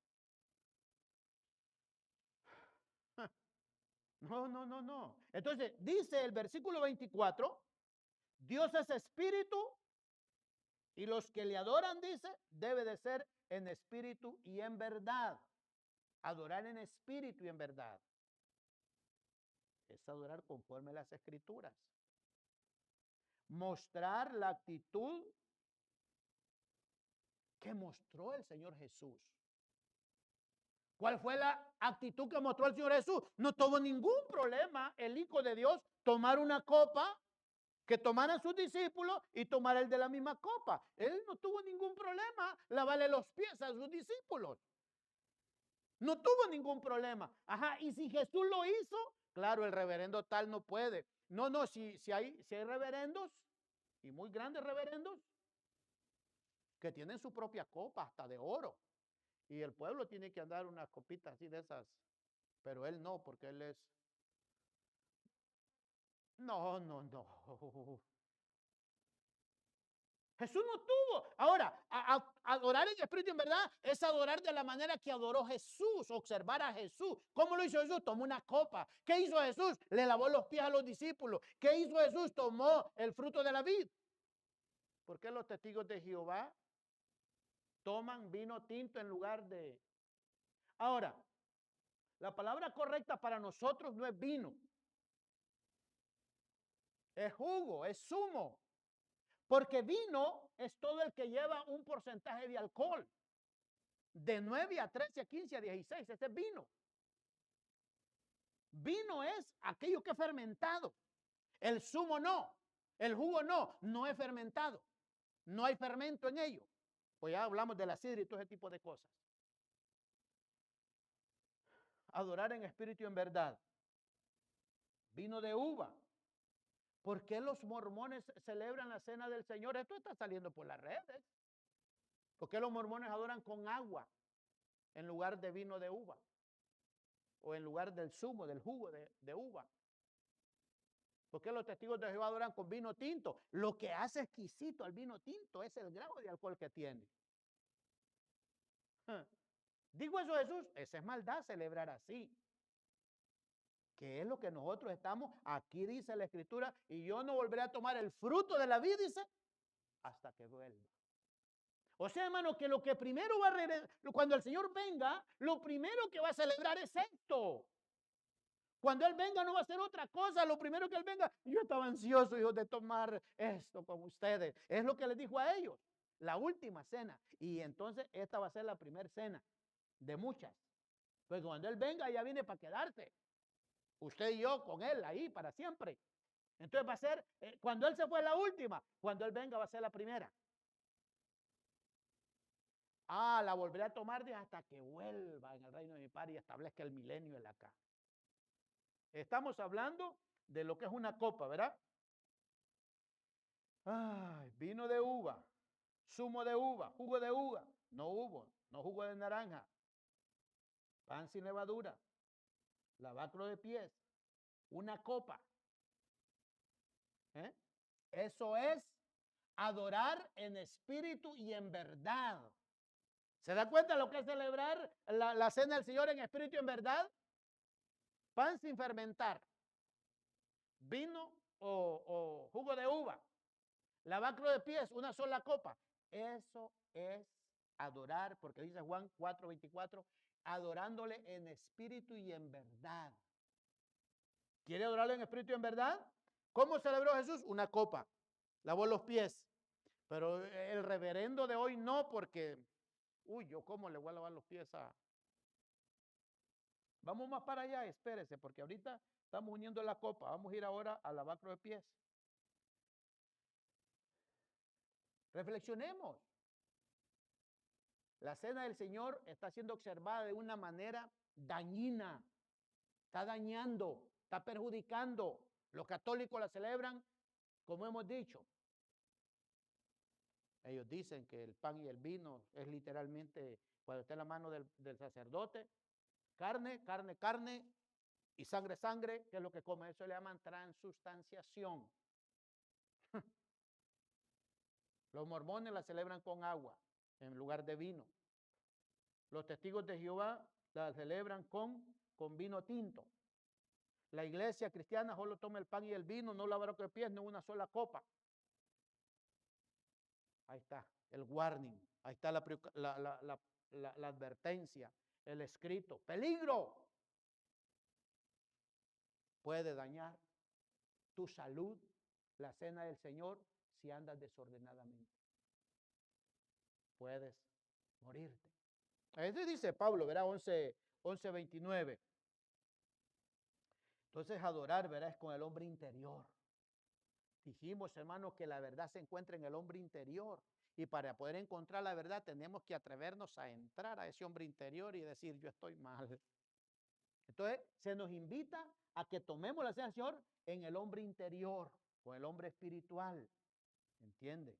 No, no, no, no. Entonces, dice el versículo 24, Dios es espíritu y los que le adoran, dice, debe de ser en espíritu y en verdad. Adorar en espíritu y en verdad. Es adorar conforme a las escrituras. Mostrar la actitud que mostró el Señor Jesús. ¿Cuál fue la actitud que mostró el Señor Jesús? No tuvo ningún problema el Hijo de Dios tomar una copa, que tomaran sus discípulos y tomar el de la misma copa. Él no tuvo ningún problema lavarle los pies a sus discípulos. No tuvo ningún problema. Ajá, y si Jesús lo hizo, claro, el reverendo tal no puede. No, no, si hay reverendos, y muy grandes reverendos, que tienen su propia copa, hasta de oro. Y el pueblo tiene que andar unas copitas así de esas. Pero él no, porque él es... No, no, no. Jesús no tuvo. Ahora, adorar en espíritu en verdad es adorar de la manera que adoró Jesús, observar a Jesús. ¿Cómo lo hizo Jesús? Tomó una copa. ¿Qué hizo Jesús? Le lavó los pies a los discípulos. ¿Qué hizo Jesús? Tomó el fruto de la vid. ¿Por qué los testigos de Jehová toman vino tinto en lugar de... Ahora, la palabra correcta para nosotros no es vino. Es jugo, es zumo. Porque vino es todo el que lleva un porcentaje de alcohol. De 9 a 13, a 15, a 16. Este es vino. Vino es aquello que es fermentado. El zumo no. El jugo no. No es fermentado. No hay fermento en ello. Pues ya hablamos de la sidra y todo ese tipo de cosas. Adorar en espíritu y en verdad. Vino de uva. ¿Por qué los mormones celebran la cena del Señor? Esto está saliendo por las redes. ¿Por qué los mormones adoran con agua en lugar de vino de uva? O en lugar del zumo, del jugo de uva. ¿Por qué los testigos de Jehová adoran con vino tinto? Lo que hace exquisito al vino tinto es el grado de alcohol que tiene. ¿Digo eso Jesús? Esa es maldad, celebrar así. Que es lo que nosotros estamos, aquí dice la escritura, y yo no volveré a tomar el fruto de la vida, dice, hasta que vuelva. O sea, hermano, que lo que primero va a cuando el Señor venga, lo primero que va a celebrar es esto. Cuando Él venga no va a ser otra cosa. Lo primero que Él venga, yo estaba ansioso, hijos, de tomar esto con ustedes. Es lo que les dijo a ellos. La última cena. Y entonces esta va a ser la primera cena de muchas. Pues cuando Él venga ya viene para quedarse. Usted y yo con Él ahí para siempre. Entonces va a ser, cuando Él se fue la última, cuando Él venga va a ser la primera. Ah, la volveré a tomar hasta que vuelva en el reino de mi Padre y establezca el milenio en acá. Estamos hablando de lo que es una copa, ¿verdad? Ay, vino de uva, zumo de uva, jugo de uva, no jugo de naranja, pan sin levadura, lavacro de pies, una copa. ¿Eh? Eso es adorar en espíritu y en verdad. ¿Se da cuenta lo que es celebrar la cena del Señor en espíritu y en verdad? Pan sin fermentar, vino o jugo de uva, lavacro de pies, una sola copa. Eso es adorar, porque dice Juan 4:24, adorándole en espíritu y en verdad. ¿Quiere adorarle en espíritu y en verdad? ¿Cómo celebró Jesús? Una copa, lavó los pies. Pero el reverendo de hoy no, porque Uy, yo cómo le voy a lavar los pies a... Vamos más para allá, espérese, porque ahorita estamos uniendo la copa. Vamos a ir ahora al lavacro de pies. Reflexionemos. La cena del Señor está siendo observada de una manera dañina. Está dañando, está perjudicando. Los católicos la celebran, como hemos dicho. Ellos dicen que el pan y el vino es literalmente, cuando está en la mano del sacerdote, carne, carne, carne y sangre, sangre, que es lo que come. Eso le llaman transustanciación. Los mormones la celebran con agua en lugar de vino. Los testigos de Jehová la celebran con vino tinto. La iglesia cristiana solo toma el pan y el vino, no lavará de pies, no una sola copa. Ahí está, el warning, ahí está la advertencia, el escrito. ¡Peligro! Puede dañar tu salud, la cena del Señor, si andas desordenadamente. Puedes morirte. Eso dice Pablo, verá, 11:29. Entonces adorar, verá, es con el hombre interior. Dijimos, hermanos, que la verdad se encuentra en el hombre interior. Y para poder encontrar la verdad tenemos que atrevernos a entrar a ese hombre interior y decir, yo estoy mal. Entonces se nos invita a que tomemos la cena del Señor en el hombre interior, con el hombre espiritual. ¿Entiende?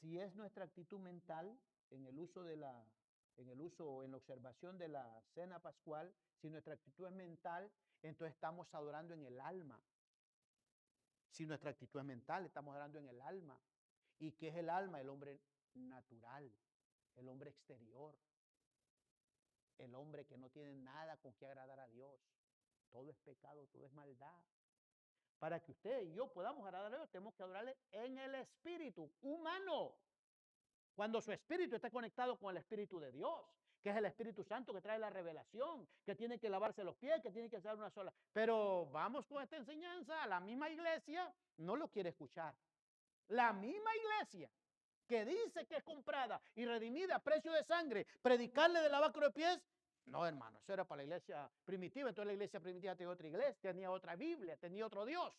Si es nuestra actitud mental en el uso en la observación de la cena pascual, si nuestra actitud es mental, entonces estamos adorando en el alma. Si nuestra actitud es mental, estamos adorando en el alma. ¿Y qué es el alma? El hombre natural, el hombre exterior, el hombre que no tiene nada con que agradar a Dios. Todo es pecado, todo es maldad. Para que usted y yo podamos agradar a Dios, tenemos que adorarle en el espíritu humano. Cuando su espíritu está conectado con el espíritu de Dios, que es el Espíritu Santo que trae la revelación, que tiene que lavarse los pies, que tiene que hacer una sola. Pero vamos con esta enseñanza, la misma iglesia no lo quiere escuchar. La misma iglesia que dice que es comprada y redimida a precio de sangre, predicarle de lavacro de pies. No, hermano, eso era para la iglesia primitiva. Entonces la iglesia primitiva tenía otra iglesia, tenía otra Biblia, tenía otro Dios.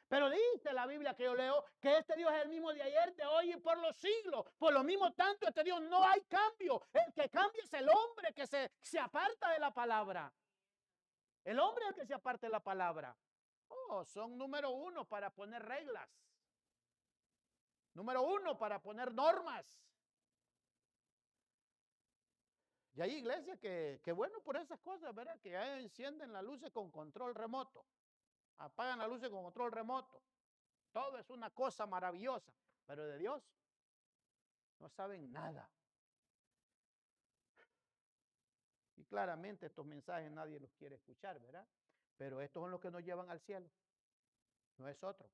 Pero dice la Biblia que yo leo que este Dios es el mismo de ayer, de hoy y por los siglos. Por lo mismo tanto, este Dios no hay cambio. El que cambia es el hombre que se aparta de la palabra. El hombre es el que se aparta de la palabra. Oh, son número uno para poner reglas. Número uno para poner normas. Y hay iglesias que bueno por esas cosas, ¿verdad? Que ya encienden las luces con control remoto. Apagan las luces con control remoto. Todo es una cosa maravillosa. Pero de Dios no saben nada. Y claramente estos mensajes nadie los quiere escuchar, ¿verdad? Pero estos son los que nos llevan al cielo. No es otro.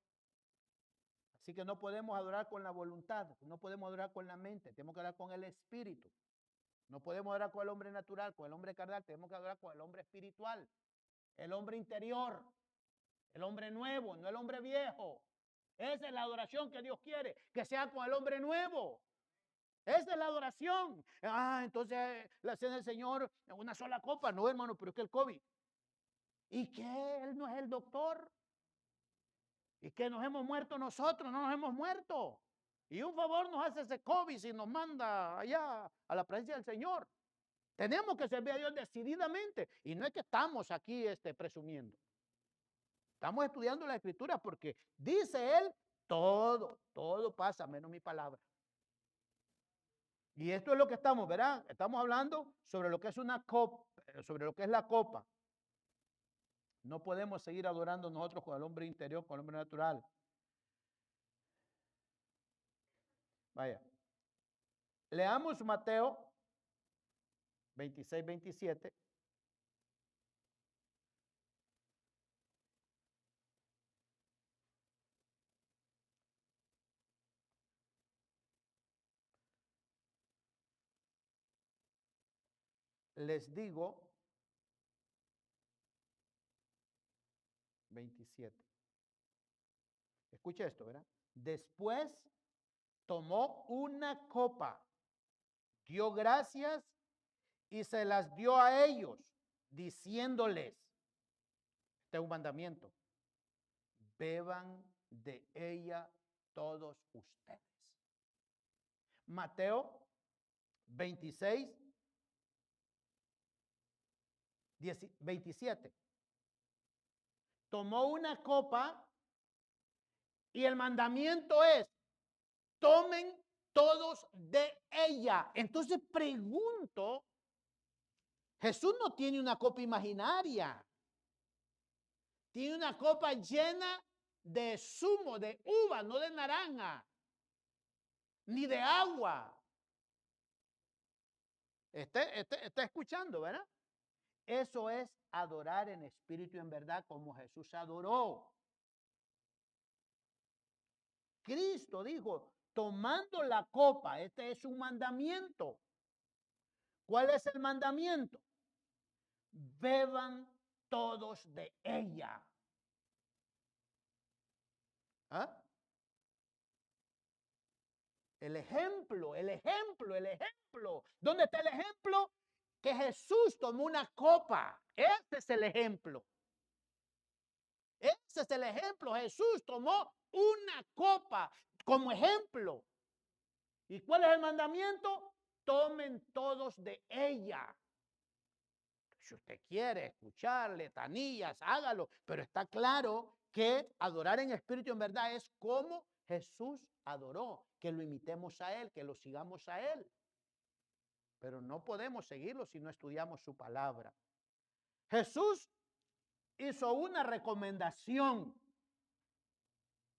Así que no podemos adorar con la voluntad, no podemos adorar con la mente, tenemos que adorar con el espíritu. No podemos adorar con el hombre natural, con el hombre carnal, tenemos que adorar con el hombre espiritual, el hombre interior, el hombre nuevo, no el hombre viejo. Esa es la adoración que Dios quiere, que sea con el hombre nuevo. Esa es la adoración. Entonces la cena del Señor, una sola copa. No, hermano, pero es que el COVID. ¿Y qué? Él no es el doctor. ¿Y que nos hemos muerto nosotros? No nos hemos muerto. Y un favor nos hace ese COVID si nos manda allá a la presencia del Señor. Tenemos que servir a Dios decididamente. Y no es que estamos aquí presumiendo. Estamos estudiando la Escritura porque dice Él, todo pasa menos mi palabra. Y esto es lo que estamos, ¿verdad? Estamos hablando sobre lo que es una copa, sobre lo que es la copa. No podemos seguir adorando nosotros con el hombre interior, con el hombre natural. Vaya. Leamos Mateo 26, 27. Les digo, 27. Escuche esto, ¿verdad? Después tomó una copa, dio gracias y se las dio a ellos, diciéndoles, este es un mandamiento, beban de ella todos ustedes. Mateo 26, 27. Tomó una copa y el mandamiento es, tomen todos de ella. Entonces pregunto, Jesús no tiene una copa imaginaria. Tiene una copa llena de zumo, de uva, no de naranja, ni de agua. Está escuchando, ¿verdad? Eso es adorar en espíritu y en verdad como Jesús adoró. Cristo dijo, tomando la copa, este es un mandamiento. ¿Cuál es el mandamiento? Beban todos de ella. ¿Ah? El ejemplo. ¿Dónde está el ejemplo? Que Jesús tomó una copa. Ese es el ejemplo. Ese es el ejemplo. Jesús tomó una copa como ejemplo. ¿Y cuál es el mandamiento? Tomen todos de ella. Si usted quiere escuchar letanías, hágalo. Pero está claro que adorar en espíritu en verdad es como Jesús adoró. Que lo imitemos a Él, que lo sigamos a Él. Pero no podemos seguirlo si no estudiamos su palabra. Jesús hizo una recomendación.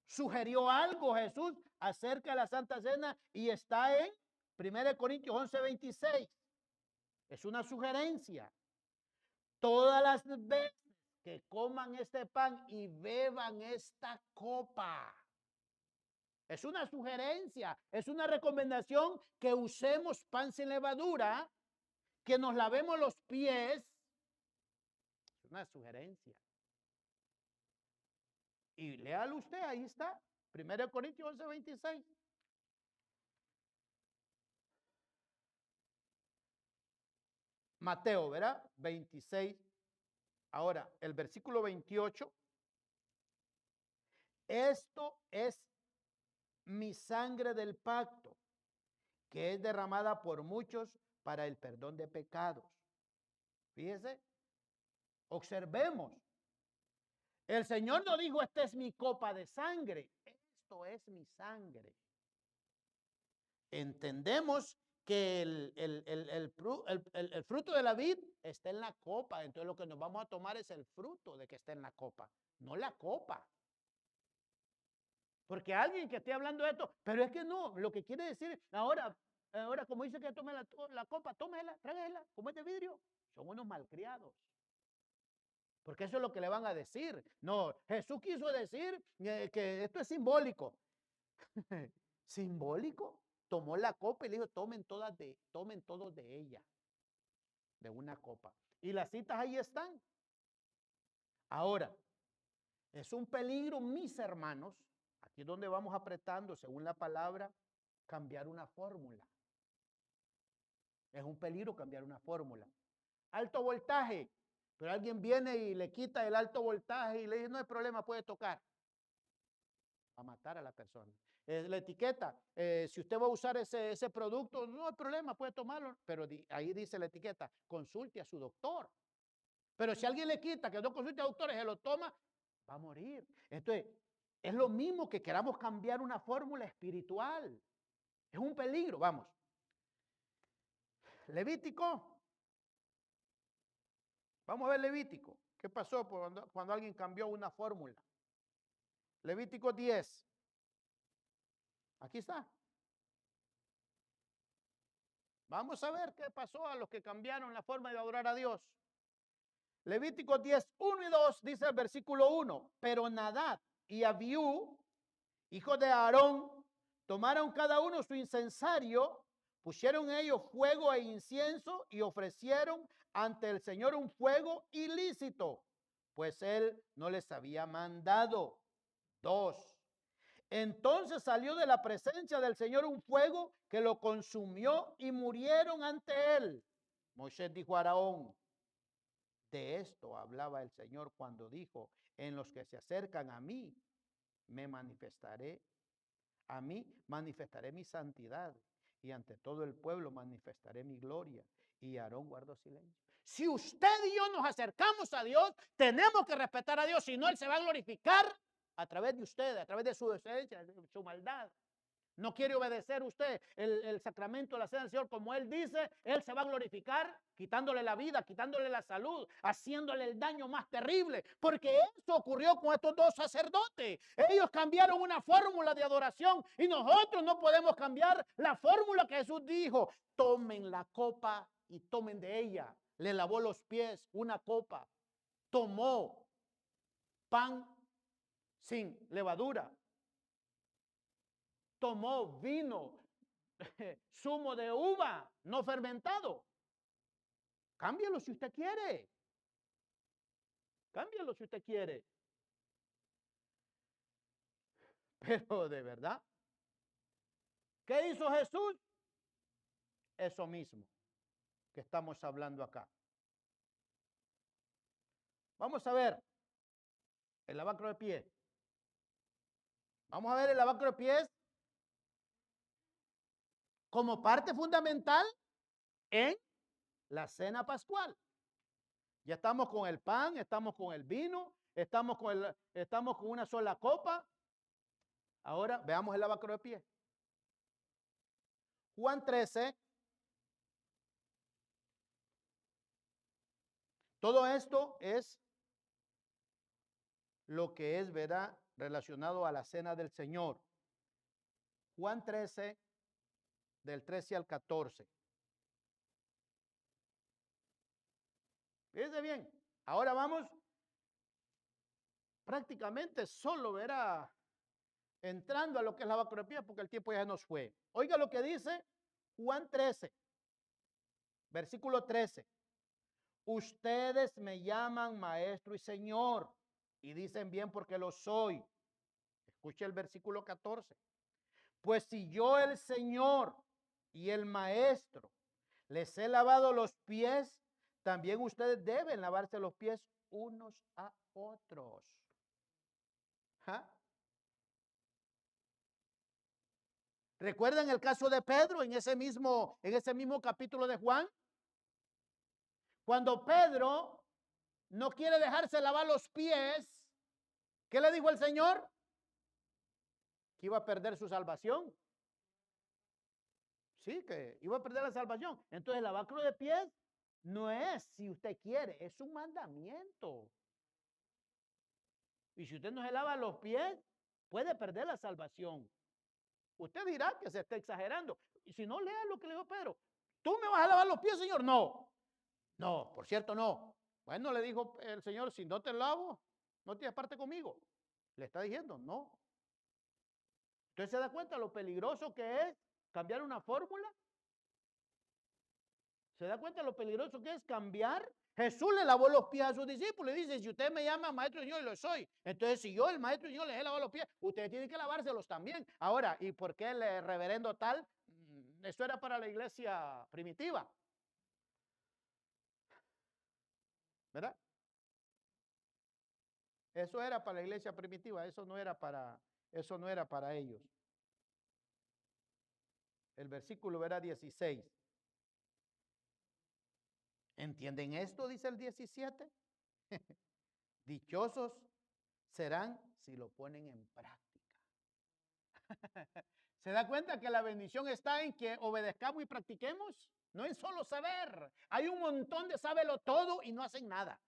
Sugirió algo Jesús acerca de la Santa Cena y está en 1 Corintios 11:26. Es una sugerencia. Todas las veces que coman este pan y beban esta copa. Es una sugerencia, es una recomendación que usemos pan sin levadura, que nos lavemos los pies. Es una sugerencia. Y léalo usted, ahí está. 1 Corintios 11:26. Mateo, ¿verdad? 26. Ahora, el versículo 28. Esto es mi sangre del pacto, que es derramada por muchos para el perdón de pecados. Fíjese, observemos. El Señor no dijo, esta es mi copa de sangre. Esto es mi sangre. Entendemos que el fruto de la vid está en la copa. Entonces lo que nos vamos a tomar es el fruto de que está en la copa, no la copa. Porque alguien que esté hablando de esto, pero es que no, lo que quiere decir, ahora como dice que tome la copa, tómela, tráigala, como es de vidrio, son unos malcriados. Porque eso es lo que le van a decir. No, Jesús quiso decir que esto es simbólico. ¿Simbólico? Tomó la copa y le dijo, tomen todos de ella, de una copa. Y las citas ahí están. Ahora, es un peligro, mis hermanos, aquí es donde vamos apretando, según la palabra, cambiar una fórmula. Es un peligro cambiar una fórmula. Alto voltaje, pero alguien viene y le quita el alto voltaje y le dice, no hay problema, puede tocar. Va a matar a la persona. La etiqueta, si usted va a usar ese producto, no hay problema, puede tomarlo, pero ahí dice la etiqueta, consulte a su doctor. Pero si alguien le quita que no consulte a doctores, se lo toma, va a morir. Entonces, es lo mismo que queramos cambiar una fórmula espiritual. Es un peligro, vamos. Levítico. Vamos a ver Levítico. ¿Qué pasó cuando alguien cambió una fórmula? Levítico 10. Aquí está. Vamos a ver qué pasó a los que cambiaron la forma de adorar a Dios. Levítico 10, 1 y 2 dice el versículo 1. Pero Nadab y Abiú, hijos de Aarón, tomaron cada uno su incensario, pusieron ellos fuego e incienso y ofrecieron ante el Señor un fuego ilícito, pues él no les había mandado. 2. Entonces salió de la presencia del Señor un fuego que lo consumió y murieron ante él. Moisés dijo a Aarón, de esto hablaba el Señor cuando dijo, en los que se acercan a mí, me manifestaré, a mí manifestaré mi santidad y ante todo el pueblo manifestaré mi gloria. Y Aarón guardó silencio. Si usted y yo nos acercamos a Dios, tenemos que respetar a Dios, si no, Él se va a glorificar a través de usted, a través de su decencia, de su maldad. No quiere obedecer usted el sacramento de la cena del Señor como Él dice, Él se va a glorificar quitándole la vida, quitándole la salud, haciéndole el daño más terrible, porque eso ocurrió con estos dos sacerdotes. Ellos cambiaron una fórmula de adoración y nosotros no podemos cambiar la fórmula que Jesús dijo. Tomen la copa y tomen de ella. Le lavó los pies, una copa. Tomó pan sin levadura. Tomó vino, zumo de uva, no fermentado. Cámbialo si usted quiere. Cámbialo si usted quiere. Pero de verdad, ¿qué hizo Jesús? Eso mismo que estamos hablando acá. Vamos a ver el lavacro de pies. Vamos a ver el lavacro de pies como parte fundamental en la cena pascual. Ya estamos con el pan, estamos con el vino, estamos con una sola copa. Ahora veamos el lavacro de pies. Juan 13. Todo esto es lo que es, ¿verdad?, relacionado a la cena del Señor. Juan 13, del 13 al 14. Fíjense bien, ahora vamos prácticamente solo, verá, entrando a lo que es la lavacro de pies, porque el tiempo ya nos fue. Oiga lo que dice Juan 13, versículo 13. Ustedes me llaman maestro y señor, y dicen bien porque lo soy. Escuche el versículo 14. Pues si yo, el Señor y el maestro, les he lavado los pies, también ustedes deben lavarse los pies unos a otros. ¿Ah? ¿Recuerdan el caso de Pedro en ese mismo capítulo de Juan? Cuando Pedro no quiere dejarse lavar los pies, ¿qué le dijo el Señor? Que iba a perder su salvación. Sí, que iba a perder la salvación. Entonces el lavacro de pies no es si usted quiere, es un mandamiento. Y si usted no se lava los pies, puede perder la salvación. Usted dirá que se está exagerando. Y si no, lea lo que le dijo Pedro. ¿Tú me vas a lavar los pies, Señor? No. No, por cierto, no. Bueno, le dijo el Señor, si no te lavo, no tienes parte conmigo. Le está diciendo, no. ¿Usted se da cuenta lo peligroso que es cambiar una fórmula? ¿Se da cuenta lo peligroso que es cambiar? Jesús le lavó los pies a sus discípulos y dice, si usted me llama maestro y Señor, y lo soy. Entonces, si yo, el maestro y Señor, les he lavado los pies, ustedes tienen que lavárselos también. Ahora, ¿y por qué el reverendo tal? Eso era para la iglesia primitiva. ¿Verdad? Eso era para la iglesia primitiva, eso no era para ellos. El versículo verá 16. ¿Entienden esto? Dice el 17. Dichosos serán si lo ponen en práctica. ¿Se da cuenta que la bendición está en que obedezcamos y practiquemos? No es solo saber. Hay un montón de sábelo todo y no hacen nada.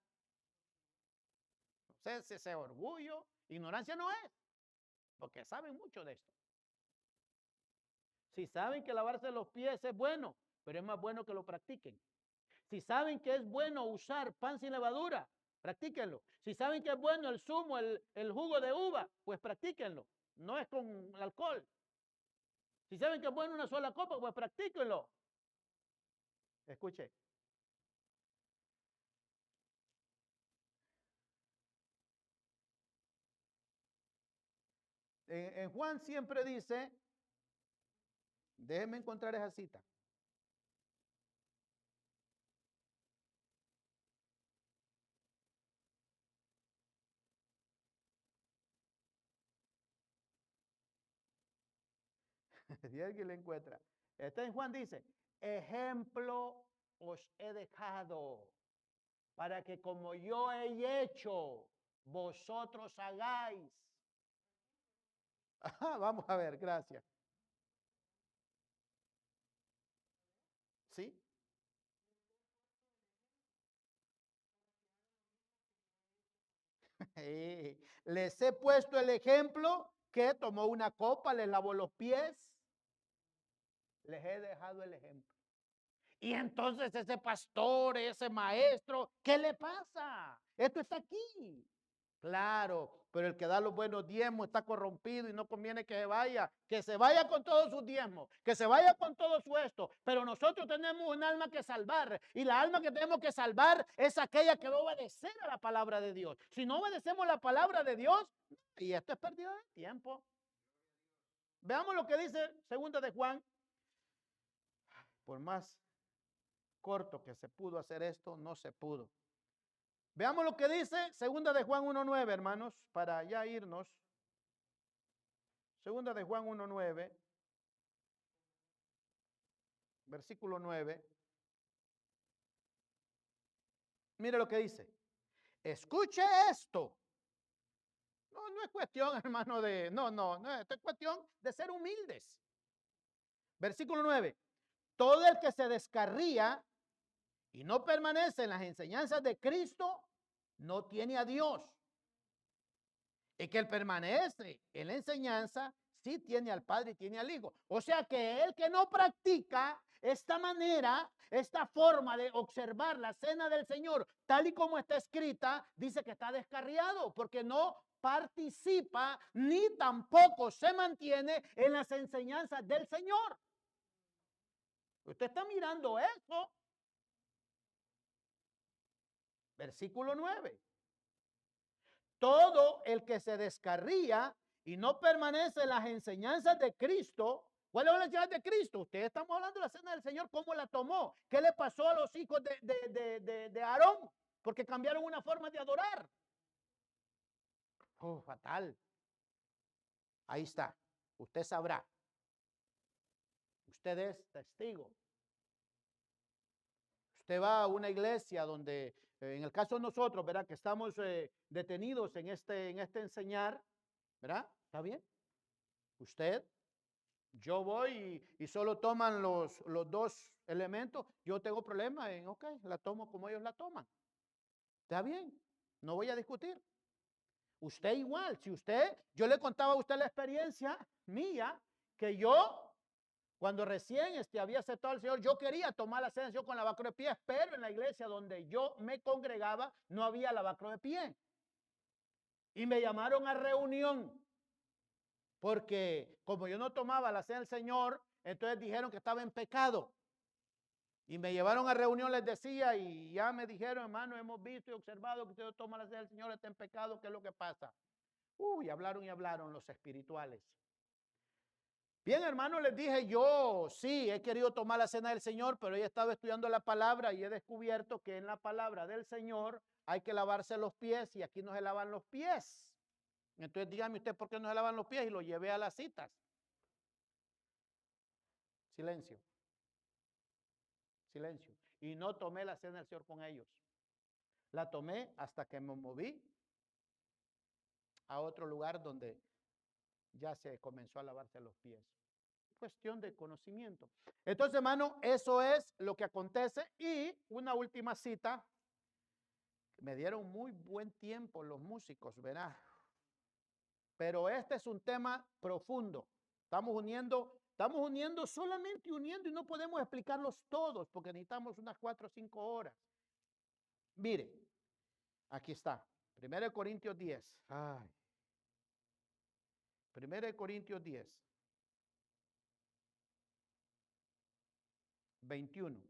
Entonces, ese orgullo, ignorancia no es, porque saben mucho de esto. Si saben que lavarse los pies es bueno, pero es más bueno que lo practiquen. Si saben que es bueno usar pan sin levadura, practíquenlo. Si saben que es bueno el zumo, el jugo de uva, pues practíquenlo. No es con alcohol. Si saben que es bueno una sola copa, pues practíquenlo. Escuche. En Juan siempre dice, déjenme encontrar esa cita. Si alguien le encuentra. Está en Juan, dice, ejemplo os he dejado para que como yo he hecho, vosotros hagáis. Ajá, vamos a ver, gracias. ¿Sí? Les he puesto el ejemplo que tomó una copa, les lavó los pies, les he dejado el ejemplo. Y entonces ese pastor, ese maestro, ¿qué le pasa? Esto está aquí. Claro, pero el que da los buenos diezmos está corrompido y no conviene que se vaya con todos sus diezmos, que se vaya con todo su esto. Pero nosotros tenemos un alma que salvar y la alma que tenemos que salvar es aquella que va a obedecer a la palabra de Dios. Si no obedecemos la palabra de Dios, y esto es pérdida de tiempo. Veamos lo que dice segunda de Juan. Por más corto que se pudo hacer esto, no se pudo. Veamos lo que dice segunda de Juan 1:9, hermanos, para ya irnos. Segunda de Juan 1:9, versículo 9. Mire lo que dice. Escuche esto. No, no es cuestión, hermano, no, esto es cuestión de ser humildes. Versículo 9. Todo el que se descarría y no permanece en las enseñanzas de Cristo, no tiene a Dios. Y que él permanece en la enseñanza, sí tiene al Padre y tiene al Hijo. O sea que el que no practica esta manera, esta forma de observar la cena del Señor, tal y como está escrita, dice que está descarriado, porque no participa ni tampoco se mantiene en las enseñanzas del Señor. Usted está mirando eso. Versículo 9. Todo el que se descarría y no permanece en las enseñanzas de Cristo. ¿Cuál es la enseñanza de Cristo? Ustedes estamos hablando de la cena del Señor, ¿cómo la tomó? ¿Qué le pasó a los hijos de Aarón? Porque cambiaron una forma de adorar. Fatal. Ahí está. Usted sabrá. Usted es testigo. Usted va a una iglesia donde, en el caso de nosotros, ¿verdad? Que estamos detenidos en este enseñar, ¿verdad? ¿Está bien? Usted, yo voy y solo toman los dos elementos. Yo tengo problema en, ok, la tomo como ellos la toman. Está bien, no voy a discutir. Usted igual, si usted, yo le contaba a usted la experiencia mía, que yo, cuando recién había aceptado al Señor, yo quería tomar la cena con lavacro de pies, pero en la iglesia donde yo me congregaba no había lavacro de pies. Y me llamaron a reunión, porque como yo no tomaba la cena del Señor, entonces dijeron que estaba en pecado. Y me llevaron a reunión, les decía, y ya me dijeron, hermano, hemos visto y observado que usted toma la cena del Señor, está en pecado, ¿qué es lo que pasa? Y hablaron los espirituales. Bien, hermano, les dije, yo sí he querido tomar la cena del Señor, pero he estado estudiando la palabra y he descubierto que en la palabra del Señor hay que lavarse los pies y aquí no se lavan los pies. Entonces dígame usted por qué no se lavan los pies y lo llevé a las citas. Silencio, silencio. Y no tomé la cena del Señor con ellos. La tomé hasta que me moví a otro lugar donde ya se comenzó a lavarse los pies. Cuestión de conocimiento. Entonces, hermano, eso es lo que acontece. Y una última cita. Me dieron muy buen tiempo los músicos, ¿verdad? Pero este es un tema profundo. Estamos uniendo, solamente uniendo y no podemos explicarlos todos porque necesitamos unas 4 o 5 horas. Mire, aquí está. 1 Corintios 10. Ay. 1 Corintios 10. 21.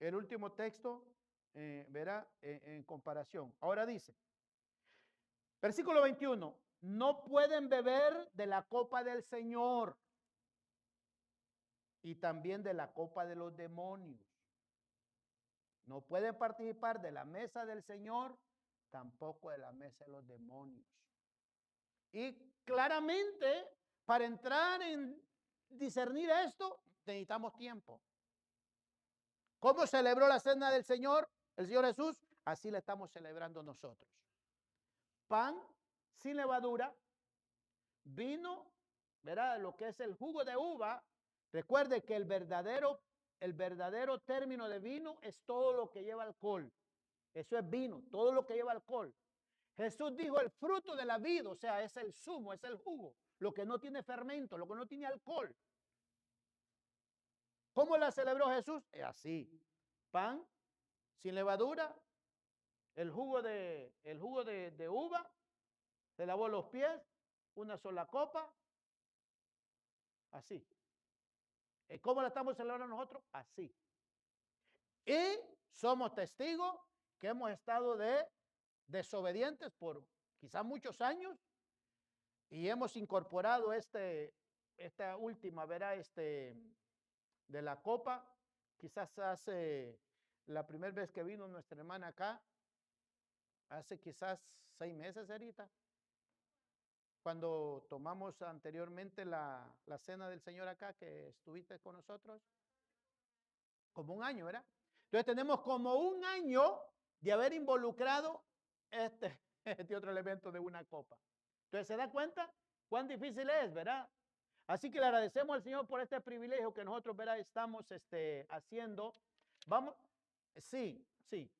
El último texto, verá, en comparación. Ahora dice, versículo 21. no pueden beber de la copa del Señor y también de la copa de los demonios. No pueden participar de la mesa del Señor, tampoco de la mesa de los demonios. Y claramente, para entrar en discernir esto, necesitamos tiempo. ¿Cómo celebró la cena del Señor, el Señor Jesús? Así la estamos celebrando nosotros. Pan sin levadura, vino, ¿verdad? Lo que es el jugo de uva. Recuerde que el verdadero término de vino es todo lo que lleva alcohol. Eso es vino, todo lo que lleva alcohol. Jesús dijo el fruto de la vid, o sea, es el zumo, es el jugo, lo que no tiene fermento, lo que no tiene alcohol. ¿Cómo la celebró Jesús? Así, pan sin levadura, el jugo de uva, se lavó los pies, una sola copa, así. ¿Cómo la estamos celebrando nosotros? Así. Y somos testigos que hemos estado desobedientes por quizás muchos años y hemos incorporado esta última, ¿verdad? De la copa, quizás hace la primera vez que vino nuestra hermana acá, hace quizás 6 meses, Erita, cuando tomamos anteriormente la cena del Señor acá, que estuviste con nosotros, como un año, ¿verdad? Entonces tenemos como un año de haber involucrado este otro elemento de una copa. Entonces se da cuenta cuán difícil es, ¿verdad? Así que le agradecemos al Señor por este privilegio que nosotros, ¿verdad? Estamos haciendo. Vamos, sí, sí.